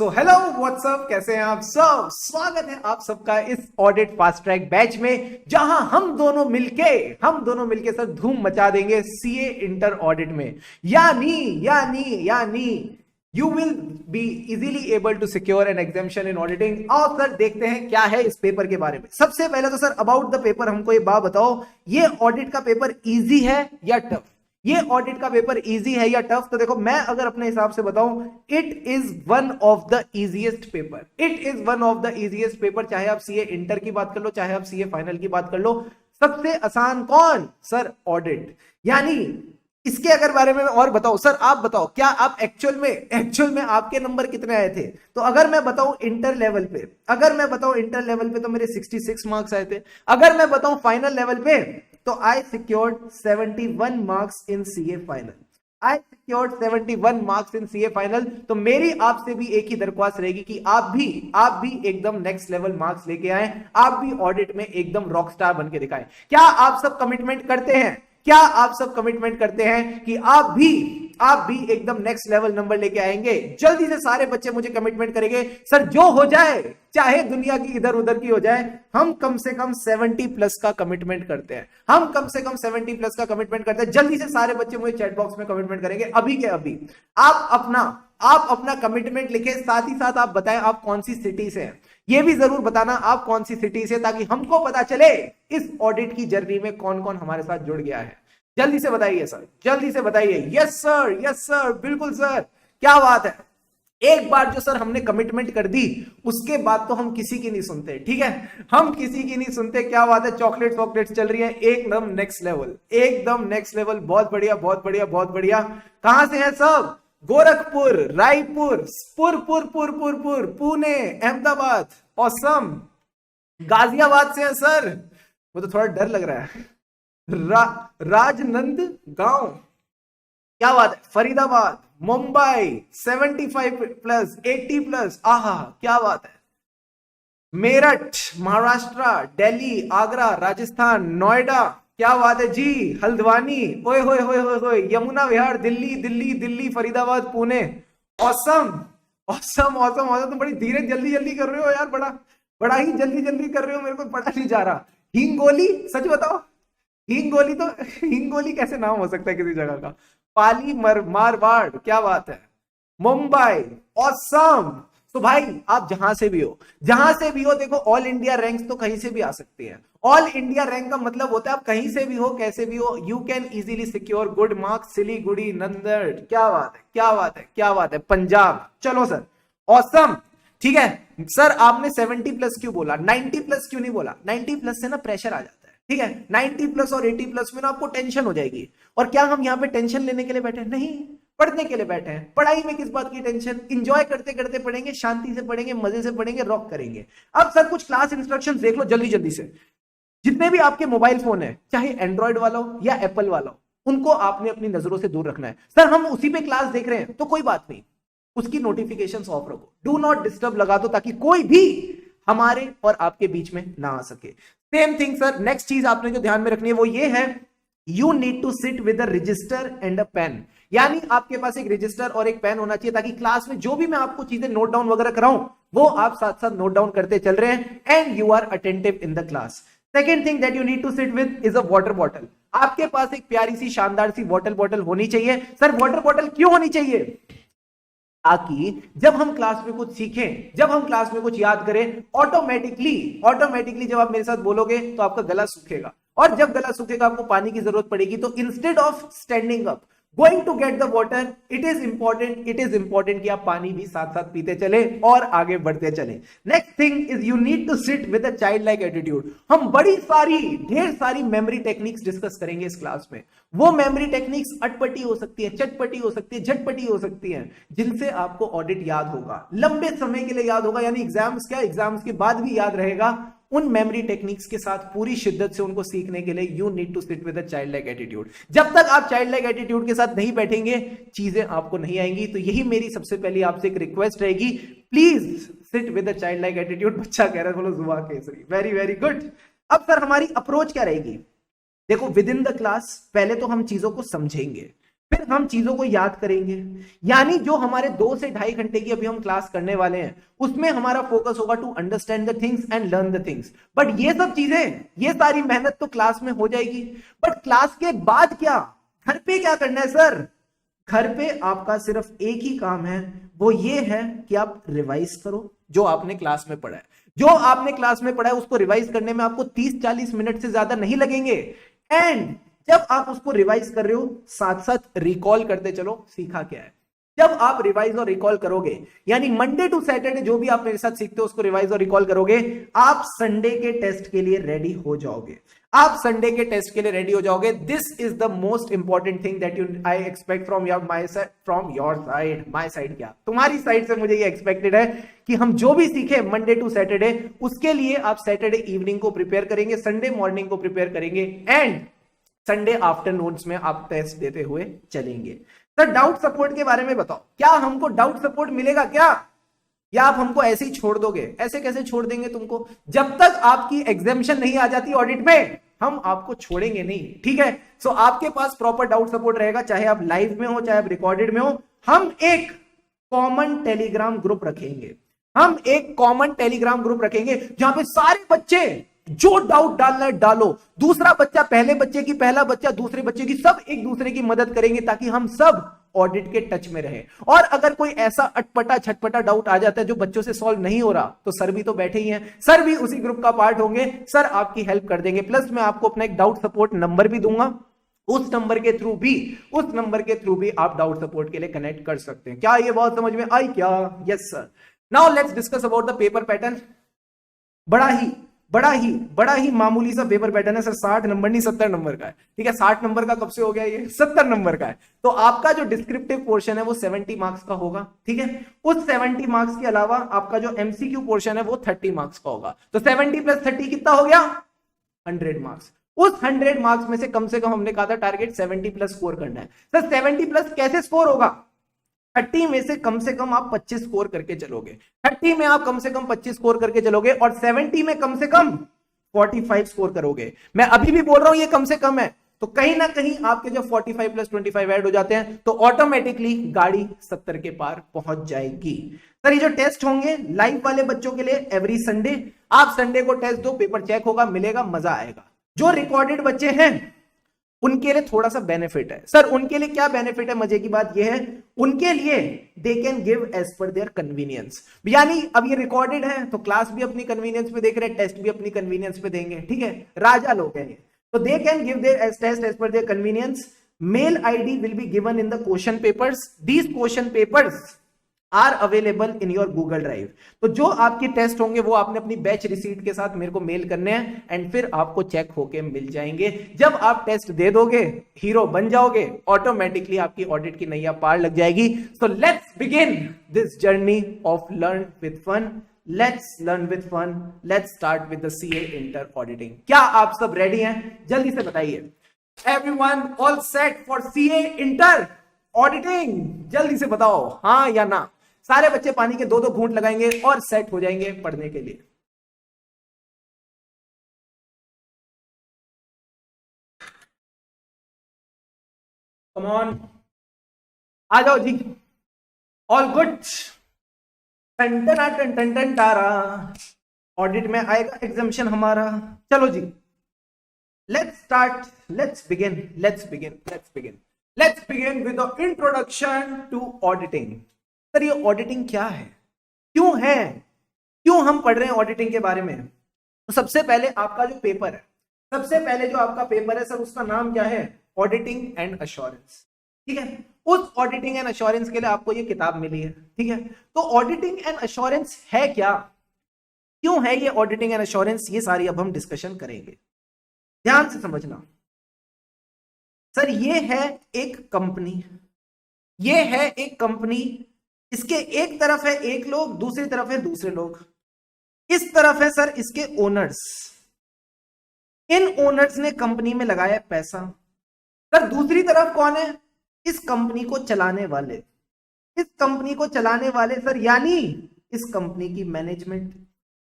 So hello what's up, कैसे हैं आप सब। स्वागत है आप सबका इस ऑडिट फास्ट ट्रैक बैच में, जहां हम दोनों मिलके सर धूम मचा देंगे सीए इंटर ऑडिट में। यानी you will be easily able to secure an exemption in auditing. और सर देखते हैं क्या है इस पेपर के बारे में। सबसे पहले तो सर अबाउट द पेपर हमको ये बात बताओ, ये ऑडिट का पेपर इजी है या टफ? ये ऑडिट का पेपर इजी है या टफ? तो देखो, मैं अगर अपने हिसाब से बताऊं, it is one of the easiest paper. It is one of the easiest paper. चाहे आप सीए इंटर की बात कर लो, चाहे आप सीए फाइनल की बात कर लो, सबसे आसान कौन? Sir audit. यानी इसके अगर बारे में और बताओ, सर आप बताओ, क्या आप एक्चुअल में आपके नंबर कितने आए थे? तो अगर मैं बताऊं इंटर लेवल पे तो मेरे 66 मार्क्स आए थे। अगर मैं बताऊं फाइनल लेवल पे तो I secured 71 marks in CA final. तो मेरी आपसे भी एक ही दरख्वास्त रहेगी कि आप भी एकदम नेक्स्ट लेवल मार्क्स लेके आए, आप भी ऑडिट में एकदम रॉक स्टार बन के दिखाएं। क्या आप सब कमिटमेंट करते हैं? क्या आप सब कमिटमेंट करते हैं कि आप भी एकदम नेक्स्ट लेवल नंबर लेके आएंगे? जल्दी से सारे बच्चे मुझे कमिटमेंट करेंगे, सर जो हो जाए, चाहे दुनिया की इधर उधर की हो जाए, हम कम से कम 70 प्लस का कमिटमेंट करते हैं। जल्दी से सारे बच्चे मुझे चैट बॉक्स में कमिटमेंट करेंगे अभी के अभी। आप अपना कमिटमेंट लिखे, साथ ही साथ आप बताएं आप कौन सी सिटी से हैं। ये भी जरूर बताना आप कौन सी सिटी से, ताकि हमको पता चले इस ऑडिट की जर्नी में कौन कौन हमारे साथ जुड़ गया है। जल्दी से बताइए सर, जल्दी से बताइए। यस सर, बिल्कुल सर, क्या बात है। एक बार जो सर हमने कमिटमेंट कर दी, उसके बाद तो हम किसी की नहीं सुनते, ठीक है? हम किसी की नहीं सुनते। क्या बात है, चॉकलेट चल रही है एकदम नेक्स्ट लेवल। बहुत बढ़िया। कहां से है सब? गोरखपुर, रायपुर, पुर, पुणे, अहमदाबाद, औसम, गाजियाबाद से है सर। वो तो थोड़ा डर लग रहा है। राजनंद गांव, क्या बात है। फरीदाबाद, मुंबई 75 प्लस, 80 प्लस, आहा क्या बात है। मेरठ, महाराष्ट्र, दिल्ली, आगरा, राजस्थान, नोएडा, क्या बात है जी। हल्द्वानी, ओए होए, यमुना विहार, दिल्ली, फरीदाबाद, पुणे। ऑसम। तुम बड़ी धीरे जल्दी कर रहे हो यार, बड़ा ही जल्दी कर रहे हो, मेरे को पता नहीं जा रहा। हिंगोली, सच बताओ, हिंगोली कैसे नाम हो सकता है किसी जगह का? पाली, मारवाड़, क्या बात है। मुंबई, ऑसम। तो भाई आप जहां से भी हो, देखो ऑल इंडिया रैंक तो कहीं से भी आ सकती है। ऑल इंडिया रैंक का मतलब होता है आप कहीं से भी हो, कैसे भी हो, you can easily secure good marks. Siliguri, नंदड़, क्या बात है। पंजाब, चलो सर, ऑसम, ठीक है। सर आपने 70 प्लस क्यों बोला, 90 प्लस क्यों नहीं बोला? 90 प्लस से ना प्रेशर आ जाता है, ठीक है। 90 प्लस और 80 प्लस में ना आपको टेंशन हो जाएगी। और क्या हम यहाँ पे टेंशन लेने के लिए बैठे? नहीं, पढ़ने के लिए बैठे हैं। पढ़ाई में किस बात की टेंशन? एंजॉय करते करते पढ़ेंगे, शांति से पढ़ेंगे, मजे से पढ़ेंगे, रॉक करेंगे। अब सर कुछ क्लास इंस्ट्रक्शंस देख लो जल्दी से। जितने भी आपके मोबाइल फोन है, चाहे एंड्रॉइड वाला हो या एप्पल वाला हो, उनको आपने अपनी नजरों से दूर रखना है। सर हम उसी पे क्लास देख रहे हैं तो कोई बात नहीं, उसकी नोटिफिकेशंस ऑफ रखो, डू नॉट डिस्टर्ब लगा दो, ताकि कोई भी हमारे और आपके बीच में ना आ सके। सेम थिंग सर, नेक्स्ट चीज आपने जो ध्यान में रखनी है वो ये है, you need to sit with a register and a pen. यानी आपके पास एक रजिस्टर और एक पेन होना चाहिए, ताकि क्लास में जो भी मैं आपको चीजें नोट डाउन वगैरह कराऊं, वो आप साथ साथ नोट डाउन करते चल रहे हैं, and you are attentive in the class. Second thing that you need to sit with is a water bottle. आपके पास एक प्यारी सी शानदार सी वाटर बॉटल होनी चाहिए। सर वाटर बॉटल क्यों होनी चाहिए? ताकि जब हम क्लास में कुछ सीखें, जब हम क्लास में कुछ याद करें, ऑटोमेटिकली जब आप मेरे साथ बोलोगे तो आपका गला सूखेगा, और जब गला सूखेगा आपको पानी की जरूरत पड़ेगी। तो instead of standing up going to get the water, it is important कि आप पानी भी साथ साथ पीते चले और आगे बढ़ते चले। Next thing is you need to sit with a child like attitude. हम ढेर सारी मेमोरी टेक्निक्स डिस्कस करेंगे इस क्लास में। वो मेमोरी टेक्निक्स अटपटी हो सकती है, चटपटी हो सकती है, झटपटी हो सकती है, जिनसे आपको ऑडिट याद होगा, लंबे समय के लिए याद होगा, यानी एग्जाम्स के बाद भी याद रहेगा। उन मेमोरी टेक्निक्स के साथ पूरी शिद्दत से उनको सीखने के लिए you need to sit with a child like attitude. जब तक आप चाइल्ड लाइक एटीट्यूड के साथ नहीं बैठेंगे, चीजें आपको नहीं आएंगी। तो यही मेरी सबसे पहली आपसे एक रिक्वेस्ट रहेगी, please sit with a child like attitude. बच्चा कह रहा है, बोलो जुबा केसरी, वेरी गुड। अब सर हमारी अप्रोच क्या रहेगी? देखो विद इन द क्लास पहले तो हम चीजों को समझेंगे, फिर हम चीजों को याद करेंगे। यानी जो हमारे 2 से 2.5 घंटे की अभी हम क्लास करने वाले हैं, उसमें हमारा फोकस होगा to understand the things and learn the things. But ये सब चीजें, ये सारी मेहनत तो क्लास में हो जाएगी, बट क्लास के बाद क्या, घर पे क्या करना है सर? घर पे आपका सिर्फ एक ही काम है, वो ये है कि आप रिवाइज करो जो आपने क्लास में पढ़ा है। जो आपने क्लास में पढ़ा है उसको रिवाइज करने में आपको 30-40 मिनट से ज्यादा नहीं लगेंगे। एंड जब आप उसको रिवाइज कर रहे हो, साथ साथ रिकॉल करते चलो सीखा क्या है। जब आप रिवाइज और रिकॉल करोगे, यानी मंडे टू सैटरडे जो भी आप मेरे साथ सीखते हो उसको रिवाइज और रिकॉल करोगे, आप संडे के टेस्ट के लिए रेडी हो जाओगे। आप संडे के टेस्ट के लिए रेडी हो जाओगे। This is the most important thing that you I expect from your my side, from your side. My side क्या, तुम्हारी साइड से मुझे ये एक्सपेक्टेड है कि हम जो भी सीखे मंडे टू सैटरडे, उसके लिए आप सैटरडे इवनिंग को प्रिपेयर करेंगे, संडे मॉर्निंग को प्रिपेयर करेंगे, एंड संडे आफ्टरनून्स में आप टेस्ट देते हुए चलेंगे। सर डाउट सपोर्ट के बारे में बताओ, क्या हमको डाउट सपोर्ट मिलेगा क्या, या आप हमको ऐसे ही छोड़ दोगे? ऐसे कैसे छोड़ देंगे तुमको? जब तक आपकी एग्जामिशन नहीं आ जाती ऑडिट में, हम आपको छोड़ेंगे नहीं, ठीक है? सो आपके पास प्रॉपर डाउट सपोर्ट रहेगा, चाहे आप लाइव में हो चाहे आप रिकॉर्डेड में हो। हम एक कॉमन टेलीग्राम ग्रुप रखेंगे, हम एक कॉमन टेलीग्राम ग्रुप रखेंगे जहां पे सारे बच्चे जो डाउट डालना है डालो, दूसरा बच्चा पहले बच्चे की, पहला बच्चा दूसरे बच्चे की, सब एक दूसरे की मदद करेंगे ताकि हम सब ऑडिट के टच में रहे। और अगर कोई ऐसा अटपटा छटपटा डाउट आ जाता है जो बच्चों से सॉल्व नहीं हो रहा, तो सर भी तो बैठे ही हैं, सर भी उसी ग्रुप का पार्ट होंगे, सर आपकी हेल्प कर देंगे। प्लस मैं आपको अपना एक डाउट सपोर्ट नंबर भी दूंगा, उस नंबर के थ्रू भी आप डाउट सपोर्ट के लिए कनेक्ट कर सकते हैं। क्या ये बात समझ में आई क्या? Yes sir. Now let's discuss about the paper pattern. बड़ा ही मामूली सा पेपर पैटर्न है सर, 60 नंबर नहीं 70 नंबर का है, ठीक है? 60 नंबर का कब से हो गया, ये 70 नंबर का है। तो आपका जो डिस्क्रिप्टिव पोर्शन है वो 70 मार्क्स का होगा, ठीक है? उस 70 मार्क्स के अलावा आपका जो एमसीक्यू पोर्शन है वो 30 मार्क्स का होगा। तो 70 + 30 कितना हो गया? 100 मार्क्स। उस 100 मार्क्स में से कम हमने कहा था टारगेट 70 प्लस स्कोर करना है। सर 70 प्लस कैसे स्कोर होगा? 30 में से कम आप 25 स्कोर करके चलोगे, 30 में आप कम से कम 25 स्कोर करके चलोगे, और 70 में कम से कम 45 स्कोर करोगे। मैं अभी भी बोल रहा हूं ये कम से कम है, तो कहीं ना कहीं आपके जब 45 + 25 ऐड हो जाते हैं तो ऑटोमेटिकली गाड़ी 70 के पार पहुंच जाएगी। सर ये जो टेस्ट होंगे लाइव वाले बच्चों के लिए एवरी संडे, आप संडे को टेस्ट दो, पेपर चेक होगा, मिलेगा, मजा आएगा। जो रिकॉर्डेड बच्चे हैं उनके लिए थोड़ा सा बेनिफिट है। सर उनके लिए क्या बेनिफिट है? मजे की बात यह है, उनके लिए they can give as per their convenience. यानी अब ये रिकॉर्डेड है तो क्लास भी अपनी कन्वीनियंस पे देख रहे हैं, टेस्ट भी अपनी कन्वीनियंस पे देंगे, ठीक है? राजा लोग हैं ये, तो they can give their test as per their convenience. Mail ID will be given in the question papers. These question papers are available in your Google Drive. तो जो आपके टेस्ट होंगे वो आपने अपनी बैच रिसीट के साथ मेरे को मेल करने हैं, एंड फिर आपको चेक होके मिल जाएंगे। जब आप टेस्ट दे दोगे, हीरो बन जाओगे, ऑटोमेटिकली आपकी ऑडिट की नैया पार लग जाएगी। So let's begin this journey of learn with fun. Let's learn with fun, let's start with the CA inter auditing. क्या आप सब रेडी हैं? जल्दी से बताइए। Everyone all set for CA inter auditing? जल्दी से बताओ हाँ या ना। सारे बच्चे पानी के 2-2 घूंट लगाएंगे और सेट हो जाएंगे पढ़ने के लिए। कम ऑन, आ जाओ जी। All good. टन टन टन टन तारा, ऑडिट में आएगा एग्जामिशन हमारा। चलो जी, let's start, let's begin with the introduction to auditing. Sir ये ऑडिटिंग क्या है, क्यों हम पढ़ रहे हैं ऑडिटिंग के बारे में? तो सबसे पहले आपका जो पेपर है, सर उसका नाम क्या है? ऑडिटिंग एंड अश्योरेंस, ठीक है? उस ऑडिटिंग एंड अश्योरेंस के लिए आपको ये किताब मिली है, ठीक है? तो ऑडिटिंग एंड अश्योरेंस है क्या, क्यों है ये ऑडिटिंग एंड अश्योरेंस, ये सारी अब हम डिस्कशन करेंगे। ध्यान से समझना। सर ये है एक कंपनी, इसके एक तरफ है एक लोग, दूसरी तरफ है दूसरे लोग। इस तरफ है सर इसके ओनर्स, इन ओनर्स ने कंपनी में लगाया पैसा। सर दूसरी तरफ कौन है? इस कंपनी को चलाने वाले, सर यानी इस कंपनी की मैनेजमेंट।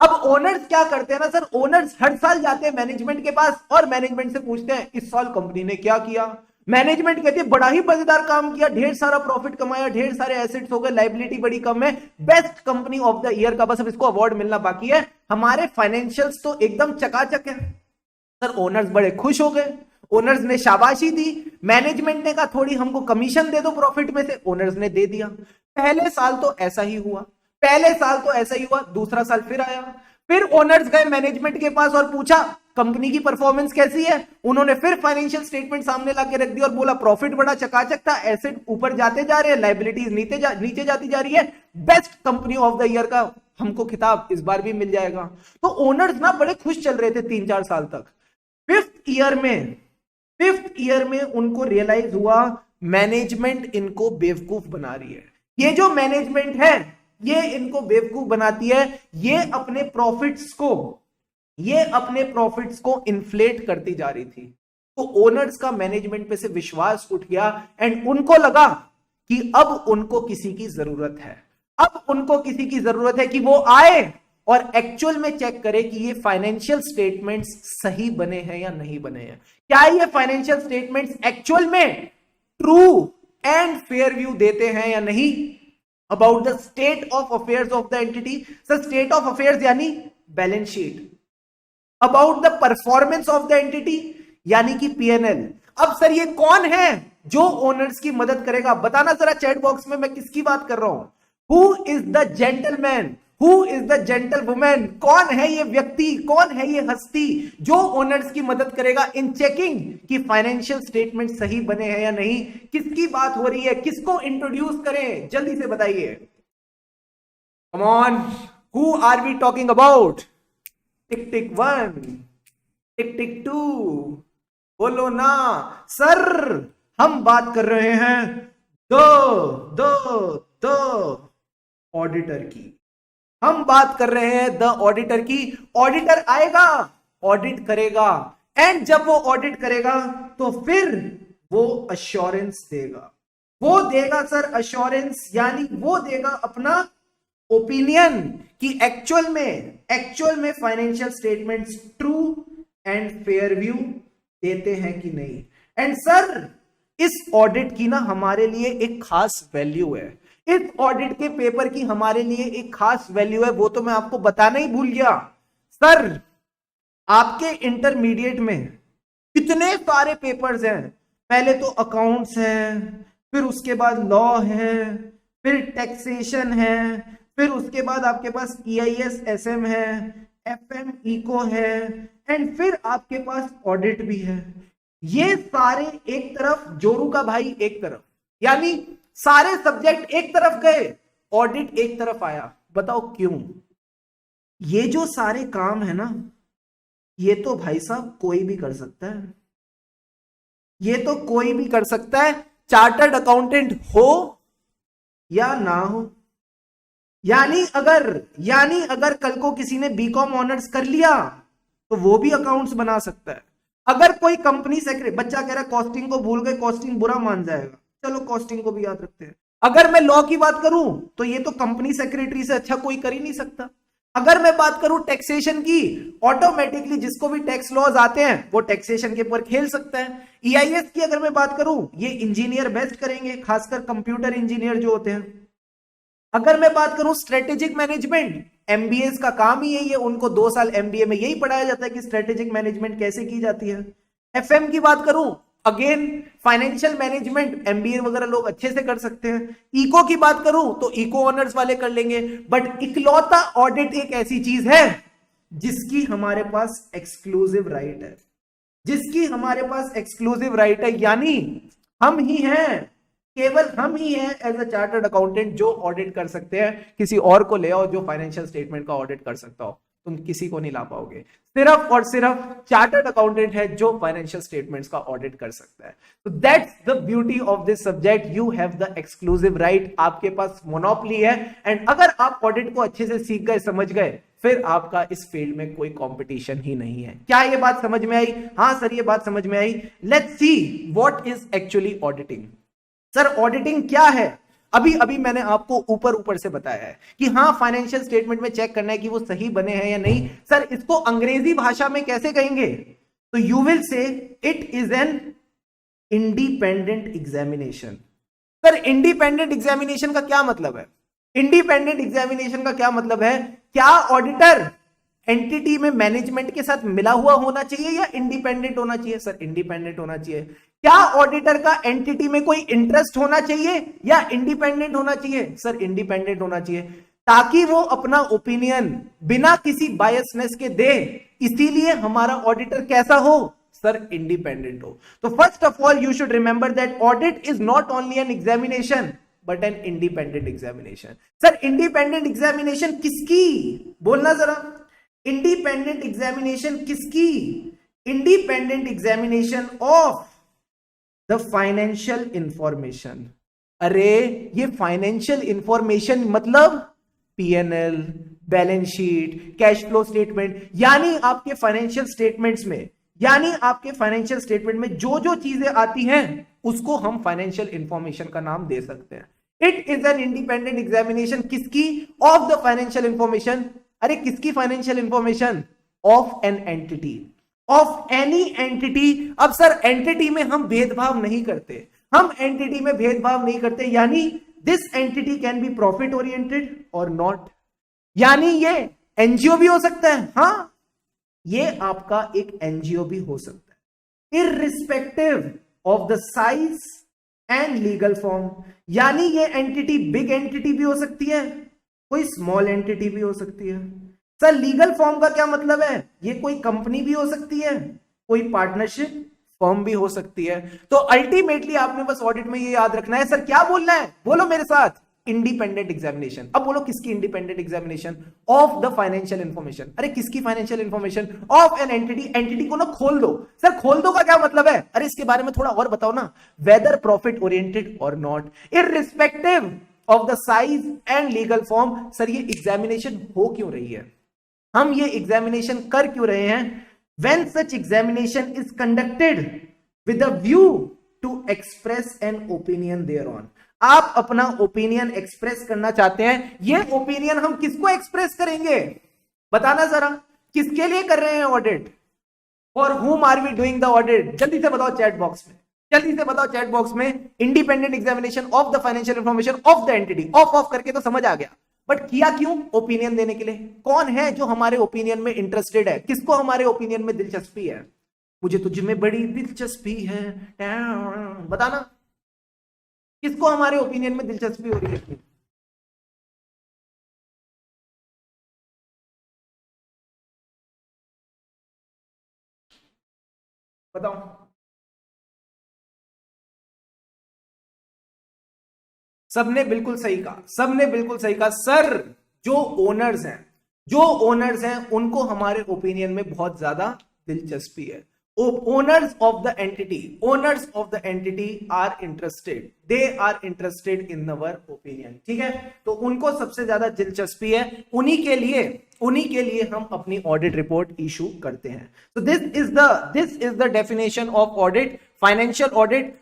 अब ओनर्स क्या करते हैं ना सर, ओनर्स हर साल जाते हैं मैनेजमेंट के पास और मैनेजमेंट से पूछते हैं इस साल कंपनी ने क्या किया, मैनेजमेंट कहती है बड़ा ही मजेदार काम किया, ढेर सारा प्रॉफिट कमाया, ढेर सारे एसेट्स हो गए, लाइबिलिटी बड़ी कम है, best company of the year का बस अब इसको अवार्ड मिलना बाकी है, हमारे फाइनेंशियल्स तो एकदम चकाचक है। सर ओनर्स बड़े खुश हो गए, ओनर्स ने शाबाशी दी, मैनेजमेंट ने कहा थोड़ी हमको कमीशन दे दो प्रॉफिट में से, ओनर्स ने दे दिया। पहले साल तो ऐसा ही हुआ, दूसरा साल फिर आया, फिर ओनर्स गए मैनेजमेंट के पास और पूछा कंपनी की परफॉर्मेंस कैसी है। उन्होंने फिर फाइनेंशियल स्टेटमेंट सामने लाके रख दिया और बोला प्रॉफिट बड़ा चकाचक था, एसेट ऊपर जाते जा रहे हैं, लाइबिलिटीज नीचे जाती जा रही है, best company of the year का हमको खिताब इस बार भी मिल जाएगा। तो ओनर्स ना बड़े खुश चल रहे थे 3-4 साल तक। फिफ्थ ईयर में उनको रियलाइज हुआ मैनेजमेंट इनको बेवकूफ बना रही है, ये जो मैनेजमेंट है ये इनको बेवकूफ बनाती है, ये अपने प्रॉफिट्स को इन्फ्लेट करती जा रही थी। तो ओनर्स का मैनेजमेंट पे से विश्वास उठ गया एंड उनको लगा कि अब उनको किसी की जरूरत है कि वो आए और एक्चुअल में चेक करे कि ये फाइनेंशियल स्टेटमेंट्स सही बने हैं या नहीं बने हैं, क्या ये फाइनेंशियल स्टेटमेंट्स एक्चुअल में ट्रू एंड फेयर व्यू देते हैं या नहीं about the state of affairs of the entity. Sir state of affairs यानी balance sheet, about the performance of the entity यानी कि पीएनएल। अब सर ये कौन है जो ओनर्स की मदद करेगा, बताना जरा चैट बॉक्स में मैं किसकी बात कर रहा हूं। Who is the gentleman, who is the gentle women, कौन है ये व्यक्ति, कौन है ये हस्ती जो ओनर्स की मदद करेगा इन चेकिंग कि फाइनेंशियल स्टेटमेंट सही बने हैं या नहीं। किसकी बात हो रही है, किसको इंट्रोड्यूस करें, जल्दी से बताइए। Come on, who are we talking about? Tick tick 1, tick tick 2, बोलो ना सर। हम बात कर रहे हैं द ऑडिटर की, हम बात कर रहे हैं द ऑडिटर की। ऑडिटर आएगा, ऑडिट करेगा एंड जब वो ऑडिट करेगा तो फिर वो अश्योरेंस देगा, वो देगा सर अश्योरेंस, यानी वो देगा अपना ओपिनियन कि एक्चुअल में financial statements true and fair view देते हैं कि नहीं। एंड सर इस ऑडिट की ना हमारे लिए एक खास वैल्यू है, इस ऑडिट के पेपर की हमारे लिए एक खास वैल्यू है, वो तो मैं आपको बताना ही भूल गया। सर आपके इंटरमीडिएट में कितने सारे पेपर्स हैं, पहले तो अकाउंट्स है, फिर उसके बाद लॉ है, फिर टैक्सेशन है, फिर उसके बाद आपके पास EIS SM है, FM इको है एंड फिर आपके पास ऑडिट भी है। ये सारे एक तरफ, जोरू का भाई एक तरफ, यानी सारे सब्जेक्ट एक तरफ गए, ऑडिट एक तरफ आया। बताओ क्यों? ये जो सारे काम है ना, ये तो भाई साहब कोई भी कर सकता है, ये तो कोई भी कर सकता है, चार्टर्ड अकाउंटेंट हो या ना हो। यानी अगर कल को किसी ने बीकॉम ऑनर्स कर लिया तो वो भी अकाउंट्स बना सकता है। अगर कोई कंपनी सेक्रेटरी, बच्चा कह रहा है कॉस्टिंग को भूल गए, कॉस्टिंग बुरा मान जाएगा, चलो कॉस्टिंग को भी याद रखते हैं। अगर मैं लॉ की बात करूं तो ये तो कंपनी सेक्रेटरी से अच्छा कोई कर ही नहीं सकता। अगर मैं बात करूं टैक्सेशन की, ऑटोमेटिकली जिसको भी टैक्स लॉज आते हैं वो टैक्सेशन के ऊपर खेल सकता है। EIS की अगर मैं बात करूं, ये इंजीनियर बेस्ट करेंगे, खासकर कंप्यूटर इंजीनियर जो होते हैं। अगर मैं बात करूं स्ट्रेटेजिक मैनेजमेंट, MBA का काम ही यही है, उनको 2 साल MBA में यही पढ़ाया जाता है कि स्ट्रेटेजिक मैनेजमेंट कैसे की जाती है। FM की बात करूं, अगेन फाइनेंशियल मैनेजमेंट MBA वगैरह लोग अच्छे से कर सकते हैं। इको की बात करूं तो इको ऑनर्स वाले कर लेंगे। बट इकलौता ऑडिट एक ऐसी चीज है जिसकी हमारे पास एक्सक्लूसिव राइट है, यानी हम ही हैं, केवल हम ही हैं एज अ चार्टर्ड अकाउंटेंट जो ऑडिट कर सकते हैं। किसी और को ले आओ जो फाइनेंशियल स्टेटमेंट का ऑडिट कर सकता हो, तुम किसी को नहीं ला पाओगे। सिर्फ और सिर्फ चार्टर्ड अकाउंटेंट है जो फाइनेंशियल स्टेटमेंट्स का ऑडिट कर सकता है। तो that's the beauty of this subject, you have the exclusive right, आपके पास मोनोपोली है। एंड अगर आप ऑडिट को अच्छे से सीख गए, समझ गए, फिर आपका इस फील्ड में कोई कंपटीशन ही नहीं है। क्या ये बात समझ में आई? हाँ सर ये बात समझ में आई। Let's see what is actually auditing. Sir auditing क्या है? अभी मैंने आपको ऊपर से बताया है कि हाँ फाइनेंशियल स्टेटमेंट में चेक करना है कि वो सही बने हैं या नहीं। सर इसको अंग्रेजी भाषा में कैसे कहेंगे? तो you will say it is an independent examination. Sir independent examination का क्या मतलब है? इंडिपेंडेंट एग्जामिनेशन का क्या मतलब है? क्या ऑडिटर एंटिटी में मैनेजमेंट के साथ मिला हुआ होना चाहिए या इंडिपेंडेंट होना चाहिए? सर इंडिपेंडेंट होना चाहिए। क्या ऑडिटर का एंटिटी में कोई इंटरेस्ट होना चाहिए या इंडिपेंडेंट होना चाहिए? सर इंडिपेंडेंट होना चाहिए, ताकि वो अपना ओपिनियन बिना किसी बायसनेस के दे। इसीलिए हमारा ऑडिटर कैसा हो? सर इंडिपेंडेंट हो। तो first of all you should remember that audit is not only an examination but N independent examination. Sir independent examination किसकी? बोलना जरा, इंडिपेंडेंट एग्जामिनेशन किसकी? Independent examination of the financial information. अरे ये फाइनेंशियल इंफॉर्मेशन मतलब PNL, balance sheet, cash flow statement, यानी आपके financial statements में, यानी आपके फाइनेंशियल स्टेटमेंट में जो जो चीजें आती हैं उसको हम फाइनेंशियल इंफॉर्मेशन का नाम दे सकते हैं। It is an independent examination किसकी? Of the financial information. अरे किसकी financial information? Of an entity, of any entity. अब सर एंटिटी में हम भेदभाव नहीं करते, हम एंटिटी में भेदभाव नहीं करते, यानी this entity can be profit oriented और नॉट, यानी ये एनजीओ भी हो सकता है, हां ये आपका एक एनजीओ भी हो सकता है, irrespective of the size and legal form. यानी ये एंटिटी बिग एंटिटी भी हो सकती है, कोई स्मॉल एंटिटी भी हो सकती है। सर लीगल फॉर्म का क्या मतलब है? ये कोई कंपनी भी हो सकती है, कोई पार्टनरशिप फर्म भी हो सकती है। तो अल्टीमेटली आपने बस ऑडिट में ये याद रखना है। सर क्या बोलना है? बोलो मेरे साथ, इंडिपेंडेंट एग्जामिनेशन। अब बोलो किसकी independent examination? Of the financial information. अरे किसकी financial information? Of an entity. Entity को ना खोल दो। सर खोल दो का क्या मतलब है? अरे इसके बारे में थोड़ा और बताओ ना। वेदर प्रॉफिट ओरिएंटेड और not, irrespective of the size and legal form. Sir ये एग्जामिनेशन हो क्यों रही है? हम ये एग्जामिनेशन कर क्यों रहे हैं? When such examination is conducted with a view to express an opinion thereon. आप अपना ओपिनियन एक्सप्रेस करना चाहते हैं। ये ओपिनियन हम किसको एक्सप्रेस करेंगे? बताना जरा, किसके लिए कर रहे हैं audit? For whom are we doing the audit? जल्दी से बताओ चैट बॉक्स में, जल्दी से बताओ चैट बॉक्स में। Independent examination of the financial information of the entity. Of करके तो समझ आ गया, बट किया क्यों? ओपिनियन देने के लिए। कौन है जो हमारे ओपिनियन में इंटरेस्टेड है? किसको हमारे ओपिनियन में दिलचस्पी है? मुझे तुझ में बड़ी दिलचस्पी है, बताना किसको हमारे ओपिनियन में दिलचस्पी हो रही है? बताओ। सबने बिल्कुल सही कहा, सबने बिल्कुल सही कहा। सर जो ओनर्स हैं, जो ओनर्स हैं उनको हमारे ओपिनियन में बहुत ज्यादा दिलचस्पी है। Owners of the entity, owners of the entity are interested, they are interested in our opinion. ठीक है, तो उनको सबसे ज्यादा दिलचस्पी है, उन्हीं के लिए हम अपनी ऑडिट रिपोर्ट इशू करते हैं। तो this is the definition of audit, financial audit.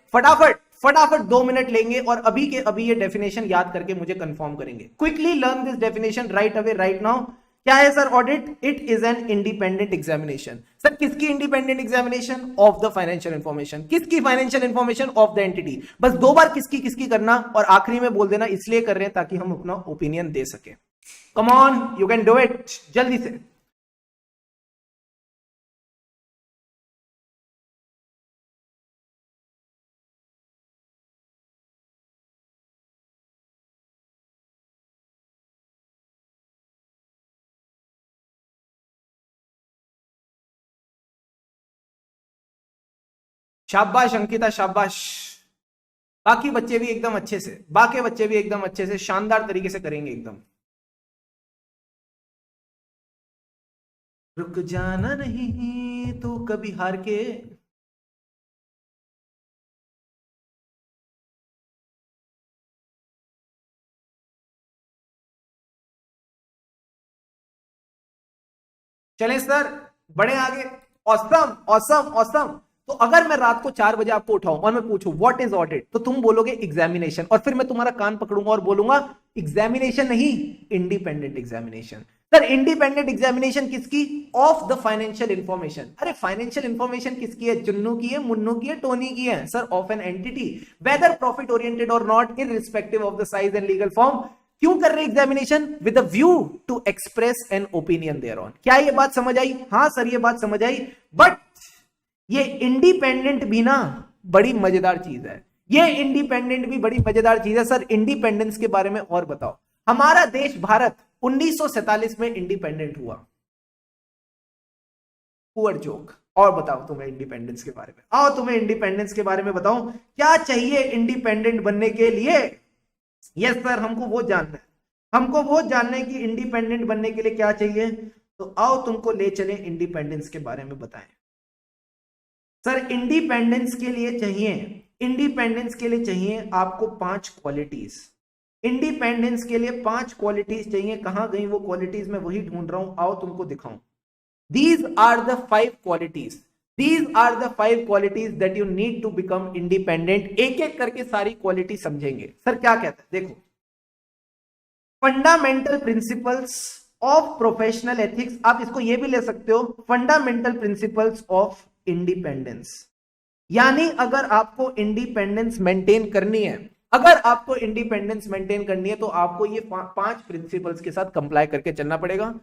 फटाफट 2 मिनट लेंगे और अभी के अभी ये डेफिनेशन याद करके मुझे कंफर्म करेंगे। Quickly learn this definition right away, right now. क्या है sir audit? It is an independent examination. Sir किसकी independent examination? Of the financial information. किसकी financial information? Of the entity. बस 2 बार किसकी करना और आखिरी में बोल देना, इसलिए कर रहे हैं ताकि हम अपना ओपिनियन दे सके। कम on, you can do it, जल्दी से। शाबाश अंकिता, शाबाश। बाकी बच्चे भी एकदम अच्छे से, बाकी बच्चे भी एकदम अच्छे से शानदार तरीके से करेंगे एकदम। रुक जाना नहीं तो कभी हार के। चलें सर, बड़े आगे। Awesome awesome awesome. तो अगर मैं रात को 4 बजे आपको उठाऊं और मैं पूछूं व्हाट इज ऑडिट, तो तुम बोलोगे एग्जामिनेशन, और फिर मैं तुम्हारा कान पकड़ूंगा और बोलूंगा एग्जामिनेशन नहीं, independent examination. Sir independent examination किसकी? Of the financial information. अरे फाइनेंशियल इंफॉर्मेशन किसकी है? चुन्नू की है, मुन्नू की है, टोनी की है। Sir of an entity whether profit oriented और not irrespective of the size and legal form. क्यों कर रहे examination? With a view to express an opinion thereon. क्या ये बात समझ आई? हाँ सर ये बात समझ आई। बट ये इंडिपेंडेंट भी ना बड़ी मजेदार चीज है। ये इंडिपेंडेंट भी बड़ी मजेदार चीज है। सर इंडिपेंडेंस के बारे में और बताओ। हमारा देश भारत 1947 में इंडिपेंडेंट हुआ। Poor joke. और बताओ तुम्हें इंडिपेंडेंस के बारे में। आओ तुम्हें इंडिपेंडेंस के बारे में बताओ, क्या चाहिए इंडिपेंडेंट बनने के लिए? यस सर हमको वो जानना है। हमको वो जानना है कि इंडिपेंडेंट बनने के लिए क्या चाहिए। तो आओ तुमको ले चले इंडिपेंडेंस के बारे में बताएं। सर इंडिपेंडेंस के लिए चाहिए, इंडिपेंडेंस के लिए चाहिए आपको 5 क्वालिटीज। इंडिपेंडेंस के लिए 5 क्वालिटीज चाहिए। कहां गई वो क्वालिटीज? मैं वही ढूंढ रहा हूं, आओ तुमको दिखाऊं। These are the 5 qualities. These are the 5 qualities that you need to become independent. एक एक करके सारी क्वालिटी समझेंगे। सर क्या कहता है देखो, fundamental principles of professional ethics, आप इसको ये भी ले सकते हो फंडामेंटल प्रिंसिपल्स ऑफ इंडिपेंडेंस। यानी अगर आपको इंडिपेंडेंस मेंटेन करनी है, अगर आपको इंडिपेंडेंस मेंटेन करनी है तो आपको ये 5 प्रिंसिपल्स के साथ कंप्लाई करके चलना पड़ेगा।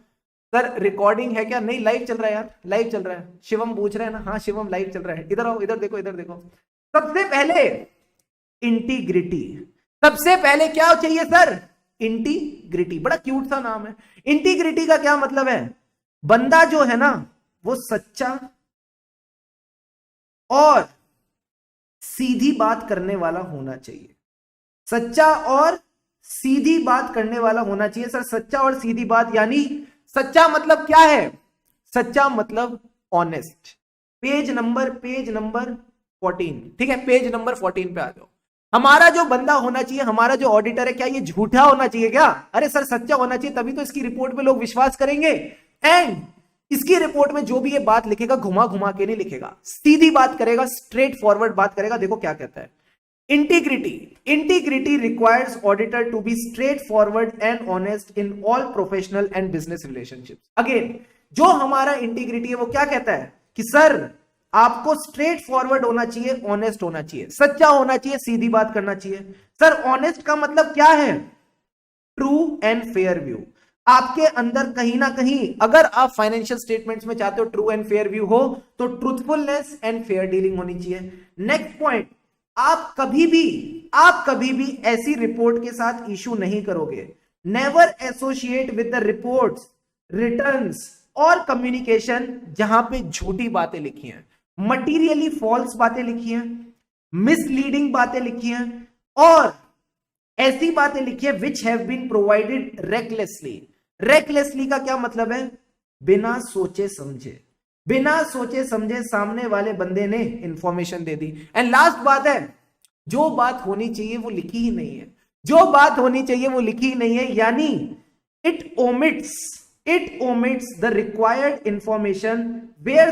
सर रिकॉर्डिंग है क्या? नहीं लाइव चल रहा है यार, लाइव चल रहा है। शिवम पूछ रहे हैं ना? हाँ शिवम लाइव चल रहा है। इधर आओ, इधर देखो, इधर देखो। सबसे पहले इंटीग्रिटी। सबसे पहले क्या चाहिए सर? इंटीग्रिटी। बड़ा क्यूट सा नाम है। इंटीग्रिटी का क्या मतलब है? बंदा जो है ना वो सच्चा और सीधी बात करने वाला होना चाहिए। सच्चा और सीधी बात करने वाला होना चाहिए। सर सच्चा और सीधी बात यानी सच्चा मतलब क्या है? सच्चा मतलब ऑनेस्ट। पेज नंबर 14, ठीक है, पेज नंबर 14 पे आ जाओ। हमारा जो बंदा होना चाहिए, हमारा जो ऑडिटर है, क्या ये झूठा होना चाहिए क्या? अरे सर सच्चा होना चाहिए, तभी तो इसकी रिपोर्ट पे लोग विश्वास करेंगे। एंड इसकी रिपोर्ट में जो भी ये बात लिखेगा घुमा घुमा के नहीं लिखेगा, सीधी बात करेगा, स्ट्रेट फॉरवर्ड बात करेगा। देखो क्या कहता है, Integrity requires auditor to be straightforward and honest in all professional and business relationships. Again, जो हमारा इंटीग्रिटी है वो क्या कहता है कि सर आपको स्ट्रेट फॉरवर्ड होना चाहिए, ऑनेस्ट होना चाहिए, सच्चा होना चाहिए, सीधी बात करना चाहिए। सर ऑनेस्ट का मतलब क्या है? True and fair view. आपके अंदर कहीं ना कहीं अगर आप फाइनेंशियल स्टेटमेंट्स में चाहते हो ट्रू एंड फेयर व्यू हो तो ट्रूथफुलनेस एंड फेयर डीलिंग होनी चाहिए। नेक्स्ट पॉइंट, आप कभी भी ऐसी रिपोर्ट के साथ इशू नहीं करोगे। Never associate with the reports, returns और कम्युनिकेशन जहां पे झूठी बातें लिखी हैं, मटीरियली फॉल्स बातें लिखी हैं, मिसलीडिंग बातें लिखी हैं और ऐसी बातें लिखी है which have been provided recklessly. Recklessly का क्या मतलब है? बिना सोचे समझे, बिना सोचे समझे सामने वाले बंदे ने information they the. And last बात है, जो बात होनी चाहिए वो लिखी ही नहीं है। जो बात होनी चाहिए वो लिखी ही नहीं है, यानी it omits the required information where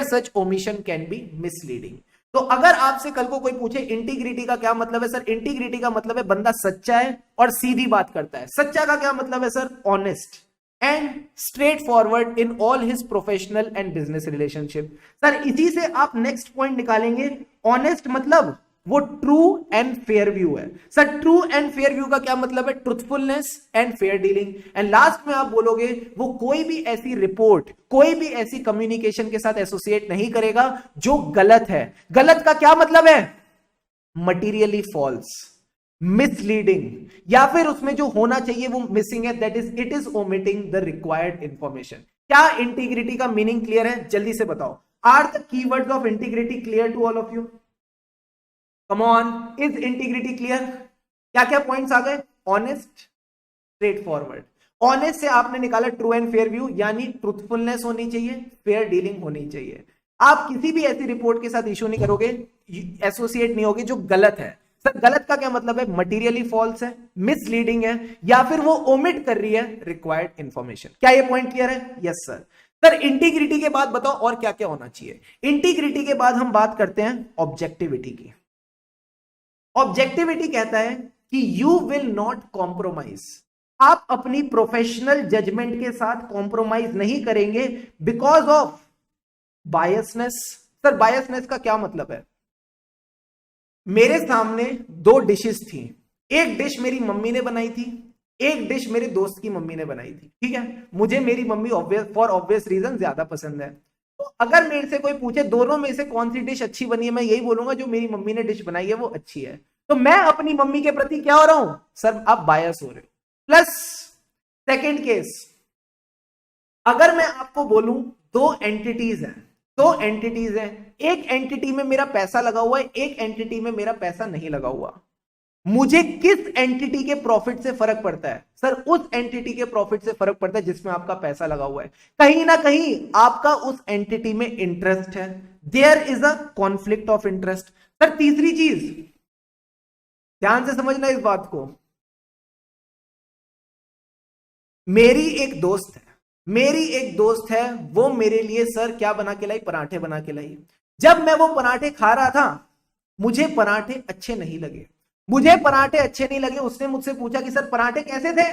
such omission can be misleading. तो अगर आपसे कल को कोई पूछे इंटीग्रिटी का क्या मतलब है, सर इंटीग्रिटी का मतलब है बंदा सच्चा है और सीधी बात करता है। सच्चा का क्या मतलब है sir? Honest and straight forward in all his professional and business relationship. Sir इसी से आप नेक्स्ट पॉइंट निकालेंगे, ऑनेस्ट मतलब वो ट्रू एंड फेयर व्यू है। Sir true and fair view का क्या मतलब है? Truthfulness and fair dealing. And last में आप बोलोगे वो कोई भी ऐसी रिपोर्ट, कोई भी ऐसी कम्युनिकेशन के साथ एसोसिएट नहीं करेगा जो गलत है। गलत का क्या मतलब है? मटीरियली फॉल्स, मिसलीडिंग, या फिर उसमें जो होना चाहिए वो मिसिंग है, that is it is omitting the required information. क्या इंटीग्रिटी का मीनिंग क्लियर है? जल्दी से बताओ। Are the keywords of integrity clear to all of you? Come on, is integrity clear? क्या क्या पॉइंट्स आ गए? Honest, straight forward. ऑनेस्ट से आपने निकाला ट्रू एंड फेयर व्यू, यानी ट्रूथफुलनेस होनी चाहिए, फेयर डीलिंग होनी चाहिए। आप किसी भी ऐसी रिपोर्ट के साथ इश्यू नहीं करोगे, एसोसिएट नहीं होगी जो गलत है। सर गलत का क्या मतलब है? मटीरियली फॉल्स है, मिसलीडिंग है, या फिर वो ओमिट कर रही है रिक्वायर्ड इंफॉर्मेशन। क्या ये पॉइंट क्लियर है? Yes sir. सर इंटीग्रिटी के बाद बताओ और क्या क्या होना चाहिए। इंटीग्रिटी के बाद हम बात करते हैं ऑब्जेक्टिविटी की। ऑब्जेक्टिविटी कहता है कि यू विल नॉट कॉम्प्रोमाइज, आप अपनी प्रोफेशनल जजमेंट के साथ कॉम्प्रोमाइज नहीं करेंगे because of biasness. Sir biasness का क्या मतलब है? मेरे सामने दो डिशेस थी, एक डिश मेरी मम्मी ने बनाई थी, एक डिश मेरे दोस्त की मम्मी ने बनाई थी। ठीक है, मुझे मेरी मम्मी फॉर ऑब्वियस रीजन ज्यादा पसंद है। तो अगर मेरे से कोई पूछे दोनों में से कौन सी डिश अच्छी बनी है, मैं यही बोलूंगा जो मेरी मम्मी ने डिश बनाई है वो अच्छी है। तो मैं अपनी मम्मी के प्रति क्या हो रहा हूं? सर आप बायस हो रहे हो। प्लस सेकेंड केस, अगर मैं आपको बोलूं दो एंटिटीज हैं, दो एंटिटीज हैं, एक एंटिटी में मेरा पैसा लगा हुआ है, एक एंटिटी में मेरा पैसा नहीं लगा हुआ, मुझे किस एंटिटी के प्रॉफिट से फर्क पड़ता है? सर उस एंटिटी के प्रॉफिट से फर्क पड़ता है जिसमें आपका पैसा लगा हुआ है। कहीं ना कहीं आपका उस एंटिटी में इंटरेस्ट है, there is a conflict of interest. Sir तीसरी चीज, ध्यान से समझना इस बात को, मेरी एक दोस्त है, मेरी एक दोस्त है, वो मेरे लिए सर क्या बना के लाई? पराठे बना के लाई। जब मैं वो पराठे खा रहा था, मुझे पराठे अच्छे नहीं लगे, मुझे पराठे अच्छे नहीं लगे। उसने मुझसे पूछा कि सर पराठे कैसे थे?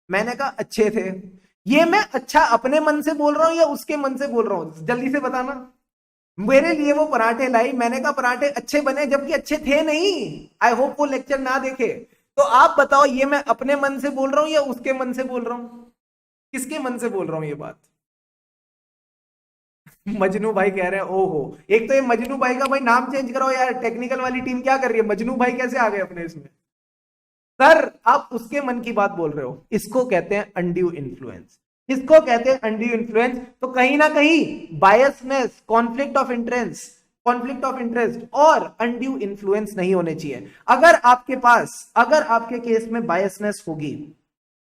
मैंने कहा अच्छे थे। ये मैं अच्छा अपने मन से बोल रहा हूं या उसके मन से बोल रहा हूं? जल्दी से बताना। मेरे लिए वो पराठे लाई, मैंने कहा पराठे अच्छे बने, जबकि अच्छे थे नहीं। आई होप वो लेक्चर ना देखे। तो आप बताओ ये मैं अपने मन से बोल रहा हूं या उसके मन से बोल रहा हूं? किसके मन से बोल रहा हूं ये बात? मजनू भाई कह रहे हैं ओहो। एक तो ये मजनू भाई का भाई नाम चेंज करो यार, टेक्निकल वाली टीम क्या कर रही है? मजनू भाई कैसे आ गए अपने इसमें? सर आप उसके मन की बात बोल रहे हो, इसको कहते हैं अनड्यू इन्फ्लुएंस, इसको कहते हैं अनड्यू इन्फ्लुएंस। तो कहीं ना कहीं biasness, conflict of interest, conflict of interest और अनड्यू इन्फ्लुएंस नहीं होने चाहिए। अगर आपके पास, अगर आपके केस में बायसनेस होगी,